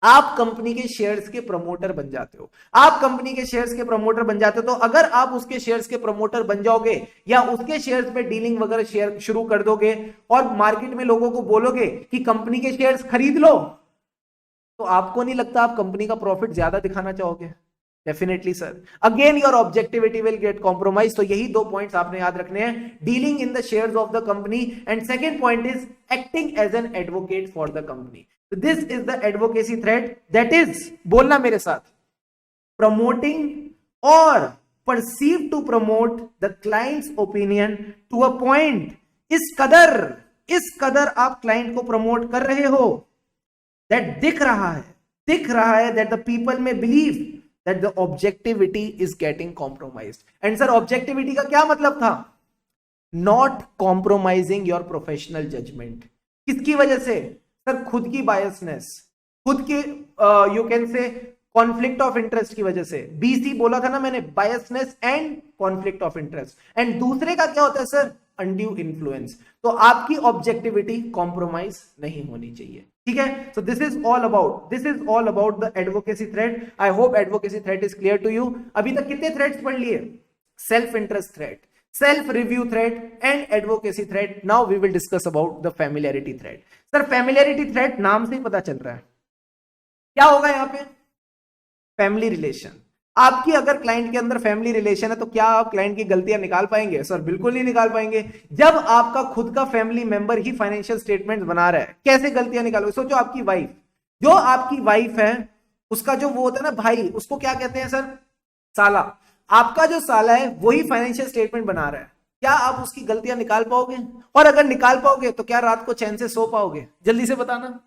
आप कंपनी के शेयर्स के प्रमोटर बन जाते हो, आप कंपनी के शेयर्स के प्रमोटर बन जाते हो, तो अगर आप उसके शेयर्स के प्रमोटर बन जाओगे या उसके शेयर्स पे डीलिंग वगैरह शेयर शुरू कर दोगे और मार्केट में लोगों को बोलोगे कि कंपनी के शेयर्स खरीद लो, तो आपको नहीं लगता आप कंपनी का प्रॉफिट ज्यादा दिखाना चाहोगे? Definitely sir, again your objectivity will get compromise. तो यही दो पॉइंट्स आपने याद रखने हैं, dealing in the shares of the company and second point is acting as an advocate for the company. This is the advocacy threat, that is, बोलना मेरे साथ, प्रमोटिंग और perceive to promote the client's opinion to a point. इस कदर आप client को promote कर रहे हो दैट दिख रहा है दैट द पीपल में believe that the objectivity is getting compromised. And sir, objectivity का क्या मतलब था? Not compromising your professional judgment. किसकी वजह से? सर, खुद की बायसनेस, खुद की you can say conflict of interest की वजह से। बीसी बोला था ना मैंने, biasness and conflict of interest. And दूसरे का क्या होता है सर? Undue influence. तो आपकी ऑब्जेक्टिविटी कॉम्प्रोमाइज नहीं होनी चाहिए, ठीक है? So this is all about the advocacy threat. I hope advocacy threat is clear to you. अभी तक कितने थ्रेट्स पढ़ लिए? Self interest threat, self review threat and advocacy threat. Now we will discuss about the familiarity threat. Sir, familiarity threat नाम से ही पता चल रहा है क्या होगा यहां पे? Family relation. आपकी अगर क्लाइंट के अंदर फैमिली रिलेशन है तो क्या आप क्लाइंट की गलतियां निकाल पाएंगे? सर, बिल्कुल नहीं निकाल पाएंगे। जब आपका खुद का फैमिली मेंबर ही फाइनेंशियल स्टेटमेंट बना रहा है, कैसे गलतियां निकालोगे? सोचो, आपकी वाइफ, जो आपकी वाइफ है, उसका जो वो होता है ना भाई, उसको क्या कहते हैं सर? साला। आपका जो साला है वही फाइनेंशियल स्टेटमेंट बना रहा है, क्या आप उसकी गलतियां निकाल पाओगे? और अगर निकाल पाओगे तो क्या रात को चैन से सो पाओगे? जल्दी से बताना।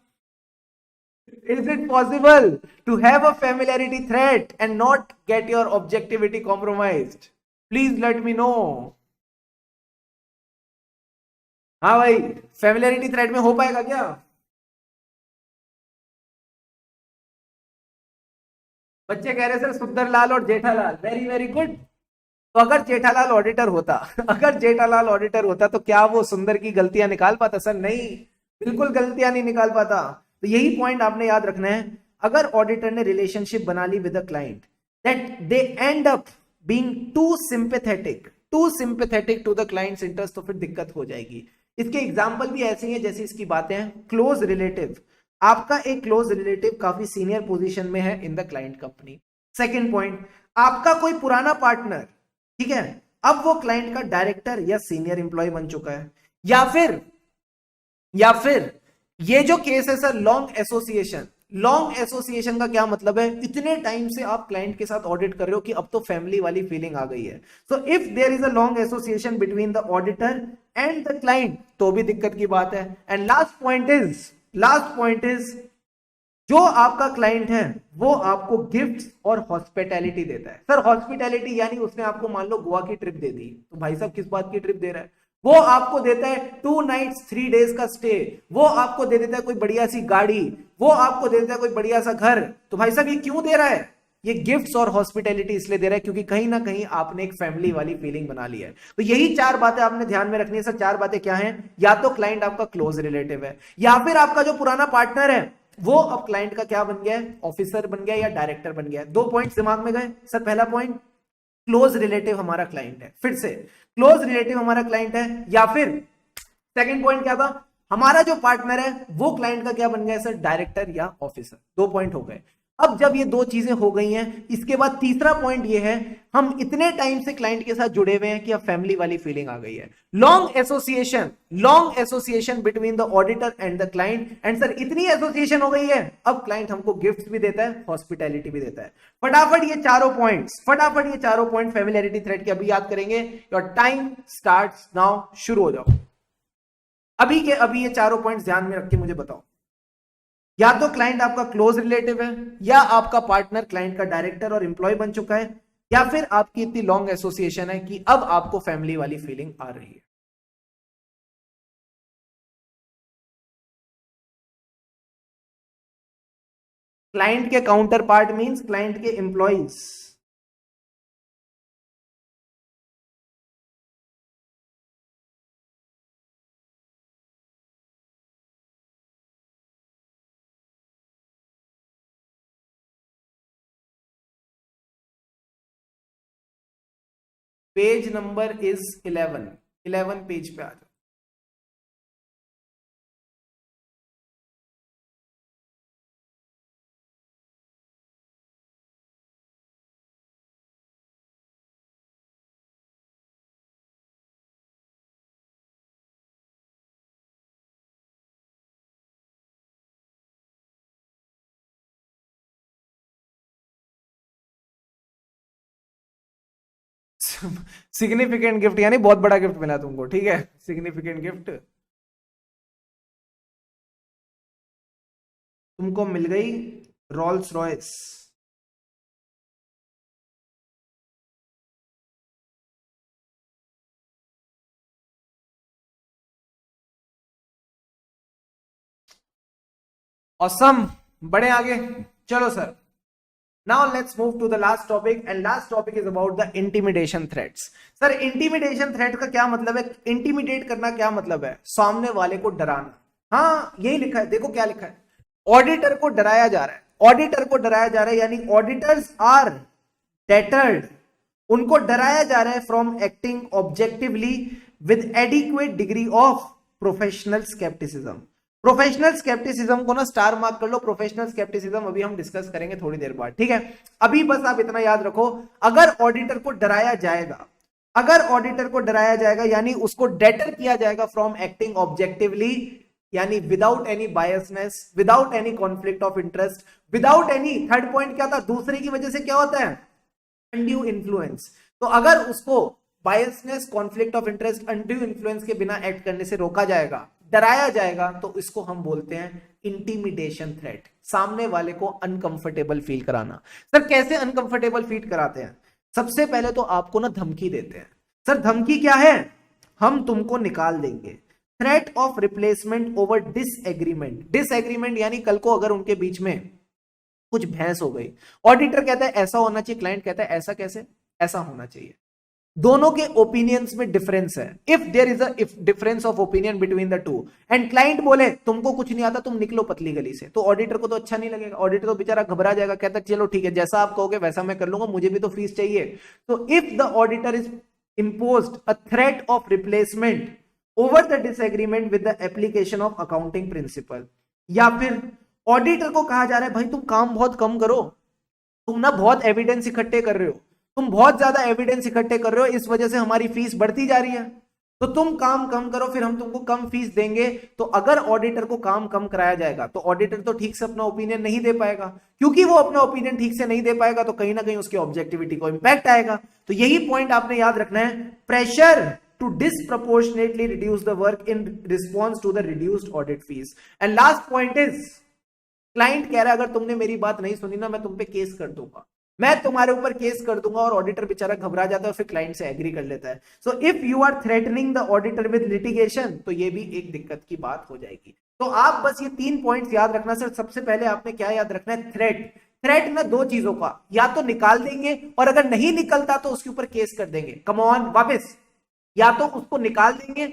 Is it possible to have a familiarity threat and not get your objectivity compromised? Please let me know. हाँ भाई, familiarity threat में हो पाएगा क्या? बच्चे कह रहे सर सुंदरलाल और जेठालाल। Very very good. तो अगर जेठालाल ऑडिटर होता अगर जेठालाल ऑडिटर होता तो क्या वो सुंदर की गलतियां निकाल पाता? सर नहीं, बिल्कुल गलतियां नहीं निकाल पाता। तो यही पॉइंट आपने याद रखना है। अगर ऑडिटर ने रिलेशनशिप बना ली with a client that they end up being too sympathetic to the client's interest, तो फिर दिक्कत हो जाएगी। इसके एग्जांपल भी ऐसे हैं जैसे इसकी बातें हैं। क्लोज रिलेटिव, आपका एक क्लोज रिलेटिव काफी सीनियर पोजीशन में है in the client company. Second point, आपका कोई पुराना पार्टनर, ठीक है, अब वो क्लाइंट का डायरेक्टर या सीनियर इंप्लॉय बन चुका है, या फिर ये जो केस है सर, लॉन्ग एसोसिएशन का क्या मतलब है? इतने टाइम से आप क्लाइंट के साथ ऑडिट कर रहे हो कि अब तो फैमिली वाली फीलिंग आ गई है। So if there is a long association between the auditor and the client, तो भी दिक्कत की बात है। एंड लास्ट पॉइंट इज जो आपका क्लाइंट है वो आपको गिफ्ट्स और हॉस्पिटैलिटी देता है। सर, हॉस्पिटैलिटी यानी उसने आपको मान लो गोवा की ट्रिप दे दी, तो भाई साहब किस बात की ट्रिप दे रहा है? वो आपको देता है 2 नाइट्स 3 डेज का स्टे, वो आपको दे देता है कोई बढ़िया सी गाड़ी, वो आपको दे देता है कोई बढ़िया सा घर। तो भाई साहब ये क्यों दे रहा है? ये गिफ्ट्स और हॉस्पिटैलिटी इसलिए दे रहा है क्योंकि कहीं ना कहीं आपने एक फैमिली वाली फीलिंग बना ली है। तो यही 4 बातें आपने ध्यान में रखनी है सर। 4 बातें क्या हैं? या तो क्लाइंट आपका क्लोज रिलेटिव है, या फिर आपका जो पुराना पार्टनर है वो अब क्लाइंट का क्या बन गया है? ऑफिसर बन गया या डायरेक्टर बन गया है। 2 पॉइंट्स दिमाग में गए सर। पहला पॉइंट, क्लोज रिलेटिव हमारा क्लाइंट है, फिर से क्लोज रिलेटिव हमारा क्लाइंट है, या फिर सेकंड पॉइंट क्या था? हमारा जो पार्टनर है वो क्लाइंट का क्या बन गया सर? डायरेक्टर या ऑफिसर। 2 पॉइंट हो गए। अब जब ये दो चीजें हो गई हैं, इसके बाद तीसरा पॉइंट ये है, हम इतने टाइम से क्लाइंट के साथ जुड़े हुए हैं कि अब फैमिली वाली फीलिंग आ गई है। Long association between the auditor and the client, and sir इतनी एसोसिएशन हो गई है, अब क्लाइंट हमको गिफ्ट भी देता है, हॉस्पिटैलिटी भी देता है। फटाफट ये चारों पॉइंट फैमिलियरिटी थ्रेड के अभी याद करेंगे। योर टाइम स्टार्ट्स नाउ, शुरू हो जाओ। अभी ये चारों पॉइंट्स ध्यान में रख के मुझे बताओ, या तो क्लाइंट आपका क्लोज रिलेटिव है, या आपका पार्टनर क्लाइंट का डायरेक्टर और एम्प्लॉय बन चुका है, या फिर आपकी इतनी लॉन्ग एसोसिएशन है कि अब आपको फैमिली वाली फीलिंग आ रही है। क्लाइंट के काउंटर पार्ट मीन्स क्लाइंट के employees. Page number is 11 page पे आ जाओ। सिग्निफिकेंट गिफ्ट यानी बहुत बड़ा गिफ्ट मिला तुमको, ठीक है, सिग्निफिकेंट गिफ्ट तुमको मिल गई, रोल्स रॉयस। ऑसम, बड़े आगे, चलो sir. Now let's move to the last topic, and last topic is about the intimidation threats. Sir intimidation threat का क्या मतलब है? इंटीमिडेट करना क्या मतलब है? सामने वाले को डराना। हाँ यही लिखा है, देखो क्या लिखा है, ऑडिटर को डराया जा रहा है, ऑडिटर को डराया जा रहा है, यानी ऑडिटर्स आर डेटर्ड, उनको डराया जा रहा है from acting objectively with adequate degree of professional scepticism. Professional scepticism को ना स्टार मार्क कर लो, प्रोफेशनल स्केप्टिसिज्म अभी हम डिस्कस करेंगे थोड़ी देर बाद, ठीक है। अभी बस आप इतना याद रखो, अगर ऑडिटर को डराया जाएगा, अगर ऑडिटर को डराया जाएगा यानी उसको डेटर किया जाएगा फ्रॉम एक्टिंग ऑब्जेक्टिवली, यानी without any biasness, without any conflict of interest, without any, third point क्या था, दूसरे की वजह से क्या होता है, अनड्यू इन्फ्लुएंस। तो अगर उसको biasness, conflict of interest, undue influence के बिना एक्ट करने से रोका जाएगा, डराया जाएगा, तो इसको हम बोलते हैं इंटीमिडेशन थ्रेट, सामने वाले को अनकंफर्टेबल फील कराना। सर कैसे अनकंफर्टेबल फील कराते हैं? सबसे पहले तो आपको ना धमकी देते हैं। सर धमकी क्या है? हम तुमको निकाल देंगे। Threat of replacement over disagreement, disagreement यानी कल को अगर उनके बीच में कुछ बहस हो गई, ऑडिटर कहता है ऐसा होना चाहिए, क्लाइंट कहता है ऐसा कैसे, ऐसा होना चाहिए, दोनों के ओपिनियंस में डिफरेंस है, if there is a difference of opinion between the two, and client बोले तुमको कुछ नहीं आता, तुम निकलो पतली गली से, तो ऑडिटर को तो अच्छा नहीं लगेगा, ऑडिटर तो बेचारा घबरा जाएगा, कहता चलो ठीक है जैसा आप कहोगे वैसा मैं कर लूंगा, मुझे भी तो फीस चाहिए। तो if the auditor is imposed a threat of replacement over the disagreement with the application of accounting principle, या फिर ऑडिटर को कहा जा रहा है भाई तुम काम बहुत कम करो, तुम ना बहुत एविडेंस इकट्ठे कर रहे हो, तुम बहुत ज्यादा एविडेंस इकट्ठे कर रहे हो, इस वजह से हमारी फीस बढ़ती जा रही है, तो तुम काम कम करो, फिर हम तुमको कम फीस देंगे। तो अगर ऑडिटर को काम कम कराया जाएगा तो ऑडिटर तो ठीक से अपना ओपिनियन नहीं दे पाएगा, क्योंकि वो अपना ओपिनियन ठीक से नहीं दे पाएगा तो कहीं ना कहीं उसकी ऑब्जेक्टिविटी को इंपैक्ट आएगा। तो यही पॉइंट आपने याद रखना है, pressure to disproportionately reduce the work in response to the reduced audit fees. And last point is, client कह रहा है अगर तुमने मेरी बात नहीं सुनी ना मैं तुम पे केस कर दूंगा, मैं तुम्हारे ऊपर केस कर दूंगा, और ऑडिटर बेचारा घबरा जाता है और फिर क्लाइंट से एग्री कर लेता है। So if you are threatening the auditor with litigation, तो ये भी एक दिक्कत की बात हो जाएगी। तो आप बस ये 3 पॉइंट्स याद रखना सर। सबसे पहले आपने क्या याद रखना है, थ्रेट। थ्रेट ना 2 चीजों का, या तो निकाल देंगे और अगर नहीं निकलता तो उसके ऊपर केस कर देंगे, कम ऑन वापस, या तो उसको निकाल देंगे,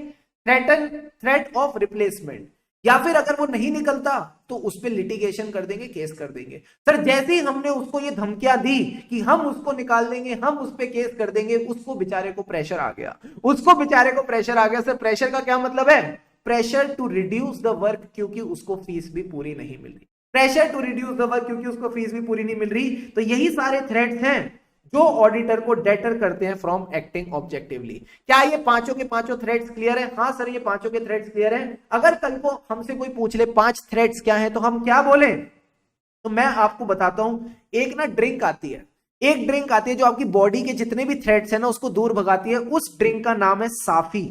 थ्रेट ऑफ रिप्लेसमेंट, या फिर अगर वो नहीं निकलता तो उस पर लिटिगेशन कर देंगे, केस कर देंगे। सर जैसे ही हमने उसको ये धमकियां दी कि हम उसको निकाल देंगे, हम उस पर केस कर देंगे, उसको बेचारे को प्रेशर आ गया, उसको बेचारे को प्रेशर आ गया। सर प्रेशर का क्या मतलब है? Pressure to reduce the work, क्योंकि उसको फीस भी पूरी नहीं मिल रही। Pressure to reduce the work, क्योंकि उसको फीस भी पूरी नहीं मिल रही। तो यही सारे थ्रेट्स हैं जो ऑडिटर को डेटर करते हैं फ्रॉम एक्टिंग ऑब्जेक्टिवली। क्या ये पांचों के पांचों थ्रेड्स क्लियर है? हाँ सर, ये पांचों के थ्रेड्स क्लियर है। अगर कल को हमसे कोई पूछ ले 5 थ्रेड्स क्या है, तो हम क्या बोले? तो मैं आपको बताता हूं, एक ना ड्रिंक आती है, एक ड्रिंक आती है जो आपकी बॉडी के जितने भी थ्रेड्स है ना उसको दूर भगाती है, उस ड्रिंक का नाम है साफी।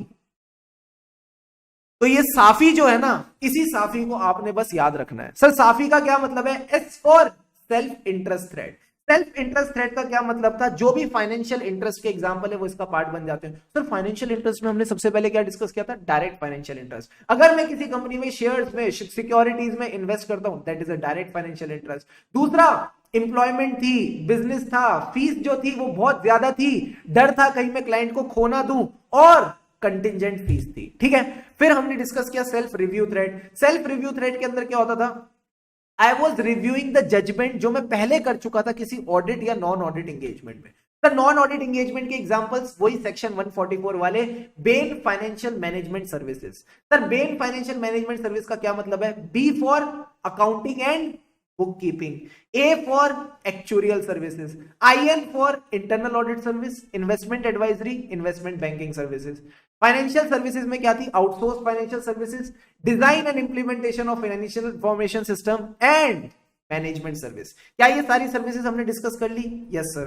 तो ये साफी जो है ना, इसी साफी को आपने बस याद रखना है। सर साफी का क्या मतलब है? S for self interest thread. Self interest thread का क्या मतलब था? जो भी फाइनेंशियल इंटरेस्ट के एग्जांपल है वो इसका पार्ट बन जाते हैं। सर फाइनेंशियल इंटरेस्ट में हमने सबसे पहले क्या डिस्कस किया था? Direct financial interest. अगर मैं किसी कंपनी में शेयर्स में, सिक्योरिटीज में इन्वेस्ट करता हूं, that is a direct financial interest. दूसरा, एम्प्लॉयमेंट थी, बिजनेस था, फीस जो थी वो बहुत ज्यादा थी, डर था कहीं मैं क्लाइंट को खो ना दूं, और कंटिजेंट फीस थी। ठीक है, फिर हमने डिस्कस किया self review threat. Self review threat के अंदर क्या होता था? I was reviewing the judgement जो मैं पहले कर चुका था किसी ऑडिट या नॉन ऑडिट एंगेजमेंट में। सर नॉन ऑडिट एंगेजमेंट के एग्जांपल्स वही सेक्शन 144 वाले, BEN financial management services. Sir BEN financial management service का क्या मतलब है? B for accounting and book keeping, A for actuarial services, I N for internal audit service, investment advisory, investment banking services. Financial services में क्या थी? Outsource financial services, design and implementation of financial information system and management service. क्या ये सारी services हमने discuss कर ली? Yes sir.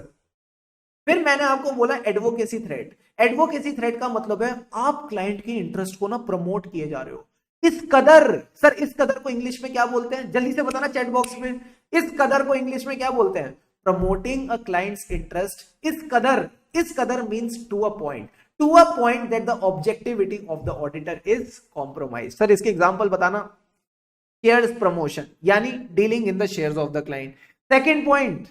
फिर मैंने आपको बोला एडवोकेसी थ्रेड। एडवोकेसी थ्रेड का मतलब है आप क्लाइंट के इंटरेस्ट को ना प्रमोट किए जा रहे हो इस कदर। सर इस कदर को इंग्लिश में क्या बोलते हैं? जल्दी से बताना चैट बॉक्स में। इस कदर को इंग्लिश में क्या बोलते हैं? प्रमोटिंग अ क्लाइंट्स इंटरेस्ट इस कदर। इस कदर means to a point, to a point that the objectivity of the auditor is compromise. Sir इसके एग्जांपल बताना। शेयर्स प्रमोशन यानी dealing in the shares of the client. Second point,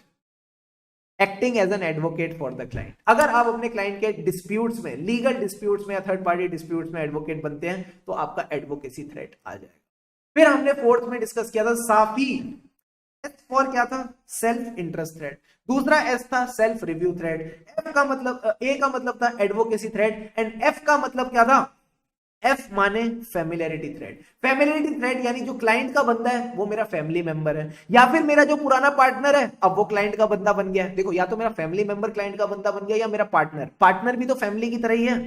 acting as an advocate for the client. अगर आप अपने client के disputes में, legal disputes में या थर्ड पार्टी डिस्प्यूट्स में एडवोकेट बनते हैं तो आपका एडवोकेसी थ्रेड आ जाएगा। फिर हमने फोर्थ में डिस्कस किया था साफी। एस फॉर क्या था? Self interest thread. दूसरा एस था सेल्फ रिव्यू थ्रेड। एफ का मतलब, ए का मतलब था एडवोकेसी थ्रेड, एंड एफ का मतलब क्या था? एफ माने फेमिलियरिटी थ्रेड। फेमिलियरिटी थ्रेड यानी जो क्लाइंट का बंदा है वो मेरा फैमिली मेंबर है, या फिर मेरा जो पुराना पार्टनर है अब वो क्लाइंट का बंदा बन गया है। देखो, या तो मेरा फैमिली मेंबर क्लाइंट का बंदा बन गया, या मेरा पार्टनर, पार्टनर भी तो फैमिली की तरह ही है।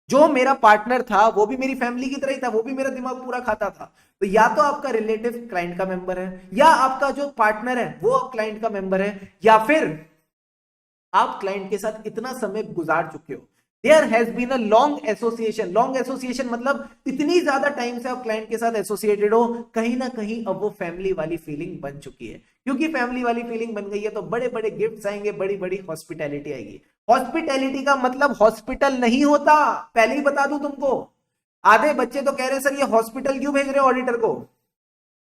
जो मेरा पार्टनर था वो भी मेरी फैमिली की तरह ही था, वो भी मेरा दिमाग पूरा खाता था। तो या तो आपका रिलेटिव क्लाइंट का मेंबर है, या आपका जो पार्टनर है वो क्लाइंट का मेंबर है, या फिर आप क्लाइंट के साथ इतना समय गुजार चुके हो, there has been a long association. Long association मतलब इतनी ज्यादा टाइम से आप क्लाइंट के साथ एसोसिएटेड हो, कहीं ना कहीं अब वो फैमिली वाली फीलिंग बन चुकी है। क्योंकि फैमिली वाली फीलिंग बन गई है तो बड़े बड़े गिफ्ट्स आएंगे, बड़ी बड़ी हॉस्पिटैलिटी आएगी। हॉस्पिटैलिटी का मतलब हॉस्पिटल नहीं होता, पहले ही बता दूं तुमको। आधे बच्चे तो कह रहे सर ये हॉस्पिटल क्यों भेज रहे हो ऑडिटर को?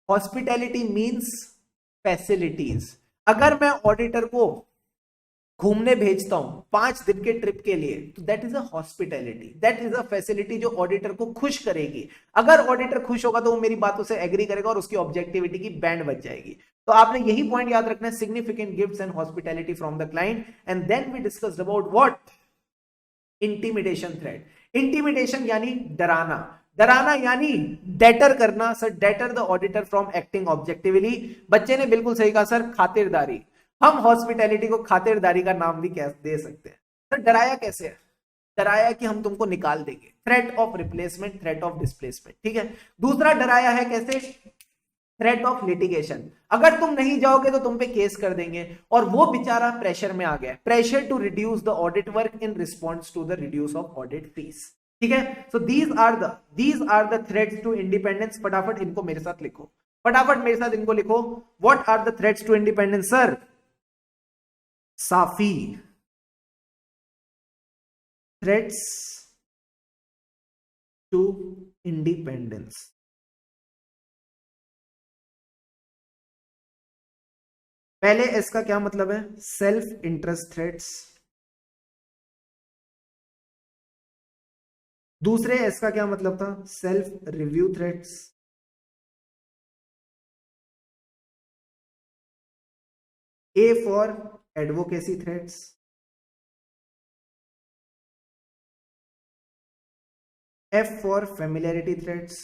Hospitality means facilities. अगर मैं ऑडिटर को घूमने भेजता हूं 5 दिन के ट्रिप के लिए, तो that is a hospitality, that is a facility जो ऑडिटर को खुश करेगी। अगर ऑडिटर खुश होगा तो वो मेरी बातों से एग्री करेगा और उसकी ऑब्जेक्टिविटी की बैंड बच जाएगी। तो आपने यही पॉइंट याद रखना है, significant gifts and hospitality from the client. And then we discussed about what? Intimidation threat. Intimidation यानी डराना, डराना यानी डेटर करना। Sir deter the auditor from acting objectively. बच्चे ने बिल्कुल सही कहा सर, खातिरदारी। हम हॉस्पिटैलिटी को खातिरदारी का नाम भी कैसे दे सकते हैं। सर डराया कैसे है? डराया कि हम तुमको निकाल देंगे, threat of replacement, threat of displacement. ठीक है, दूसरा डराया है कैसे? थ्रेट ऑफ लिटिगेशन, अगर तुम नहीं जाओगे तो तुम पे केस कर देंगे। और वो बेचारा प्रेशर में आ गया, pressure to reduce the audit work in response to the reduce of audit fees. ठीक है, so these are the threats to independence. फटाफट इनको मेरे साथ लिखो, फटाफट मेरे साथ इनको लिखो। What are the threats to independence? Sir साफी, थ्रेट्स टू इंडिपेंडेंस। पहले एस का क्या मतलब है? Self interest threats. दूसरे एस का क्या मतलब था? Self review threats. A for advocacy threats. F for familiarity threats.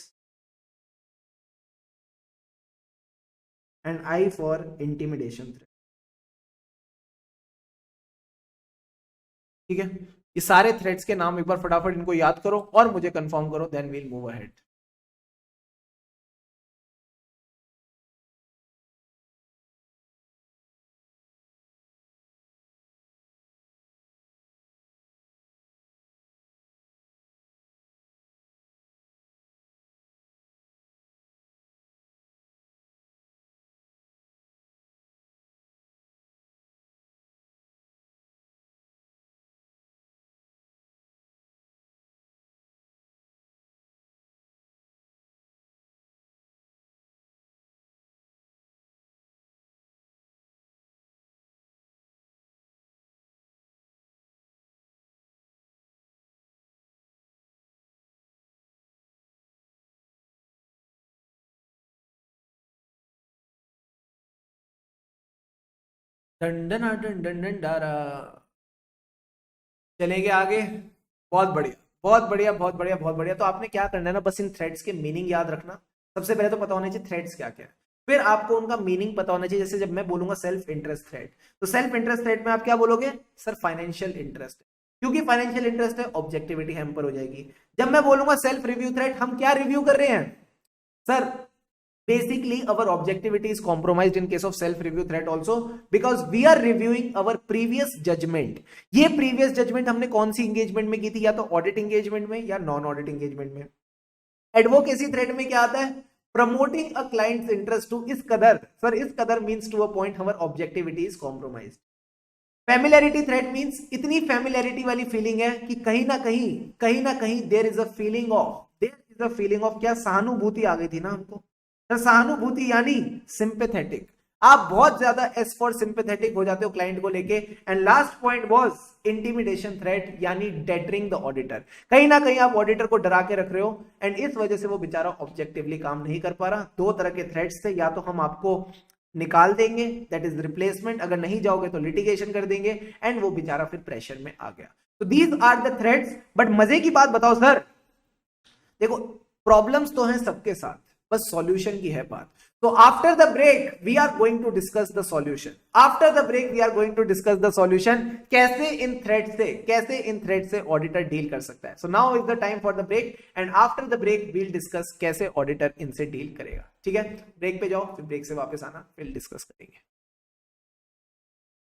And I for intimidation threat. ठीक है, ये सारे थ्रेड्स के नाम एक बार फटाफट इनको याद करो और मुझे कंफर्म करो, then we'll move ahead. Done done done done done डारा। चलेंगे आगे। बहुत बढ़िया बहुत बढ़िया बहुत बढ़िया बहुत बढ़िया। तो आपने क्या करना है ना, बस इन थ्रेड्स के मीनिंग याद रखना। सबसे पहले तो पता होना चाहिए थ्रेड्स क्या क्या है, फिर आपको उनका मीनिंग पता होना चाहिए। जैसे जब मैं बोलूंगा सेल्फ इंटरेस्ट थ्रेड, तो सेल्फ इंटरेस्ट थ्रेड में आप क्या बोलोगे, सर फाइनेंशियल इंटरेस्ट। क्योंकि फाइनेंशियल इंटरेस्ट है, ऑब्जेक्टिविटी हैम्पर हो जाएगी। जब मैं बोलूंगा सेल्फ रिव्यू थ्रेड, हम क्या रिव्यू कर रहे हैं sir, basically our objectivity is compromised in case of self review threat also, because we are reviewing our previous judgment। ये previous judgment हमने कौन सी engagement में की थी, या तो audit engagement में या non audit engagement में। advocacy threat में क्या आता है, promoting a client's interest to इस कदर, सर इस कदर means to a point our objectivity is compromised। familiarity threat means इतनी familiarity वाली feeling है कि कहीं ना कहीं there is a feeling of क्या सहानुभूति आ गई थी ना हमको। सहानुभूति यानी सिंपैथेटिक, आप बहुत ज्यादा एस फॉर सिंपैथेटिक हो जाते हो क्लाइंट को लेके। And last point was intimidation threat, यानी डेटरिंग द ऑडिटर। कहीं ना कहीं आप ऑडिटर को डरा के रख रहे हो एंड इस वजह से वो बेचारा ऑब्जेक्टिवली काम नहीं कर पा रहा। दो तरह के थ्रेट्स थे, या तो हम आपको निकाल देंगे, दैट इज रिप्लेसमेंट, अगर नहीं जाओगे तो लिटिगेशन कर देंगे, एंड वो बेचारा फिर प्रेशर में आ गया। तो these are the threats. But मजे की बात बताओ सर, देखो प्रॉब्लम्स तो हैं सबके साथ, बस सॉल्यूशन की है बात। तो after the break we are going to discuss the solution. After the break we are going to discuss the solution, कैसे इन थ्रेड से ऑडिटर डील कर सकता है। So now is the time for the break, and after the break we'll discuss कैसे auditor इनसे deal करेगा। ठीक है, ब्रेक पे जाओ, फिर ब्रेक से वापस आना, फिर डिस्कस करेंगे।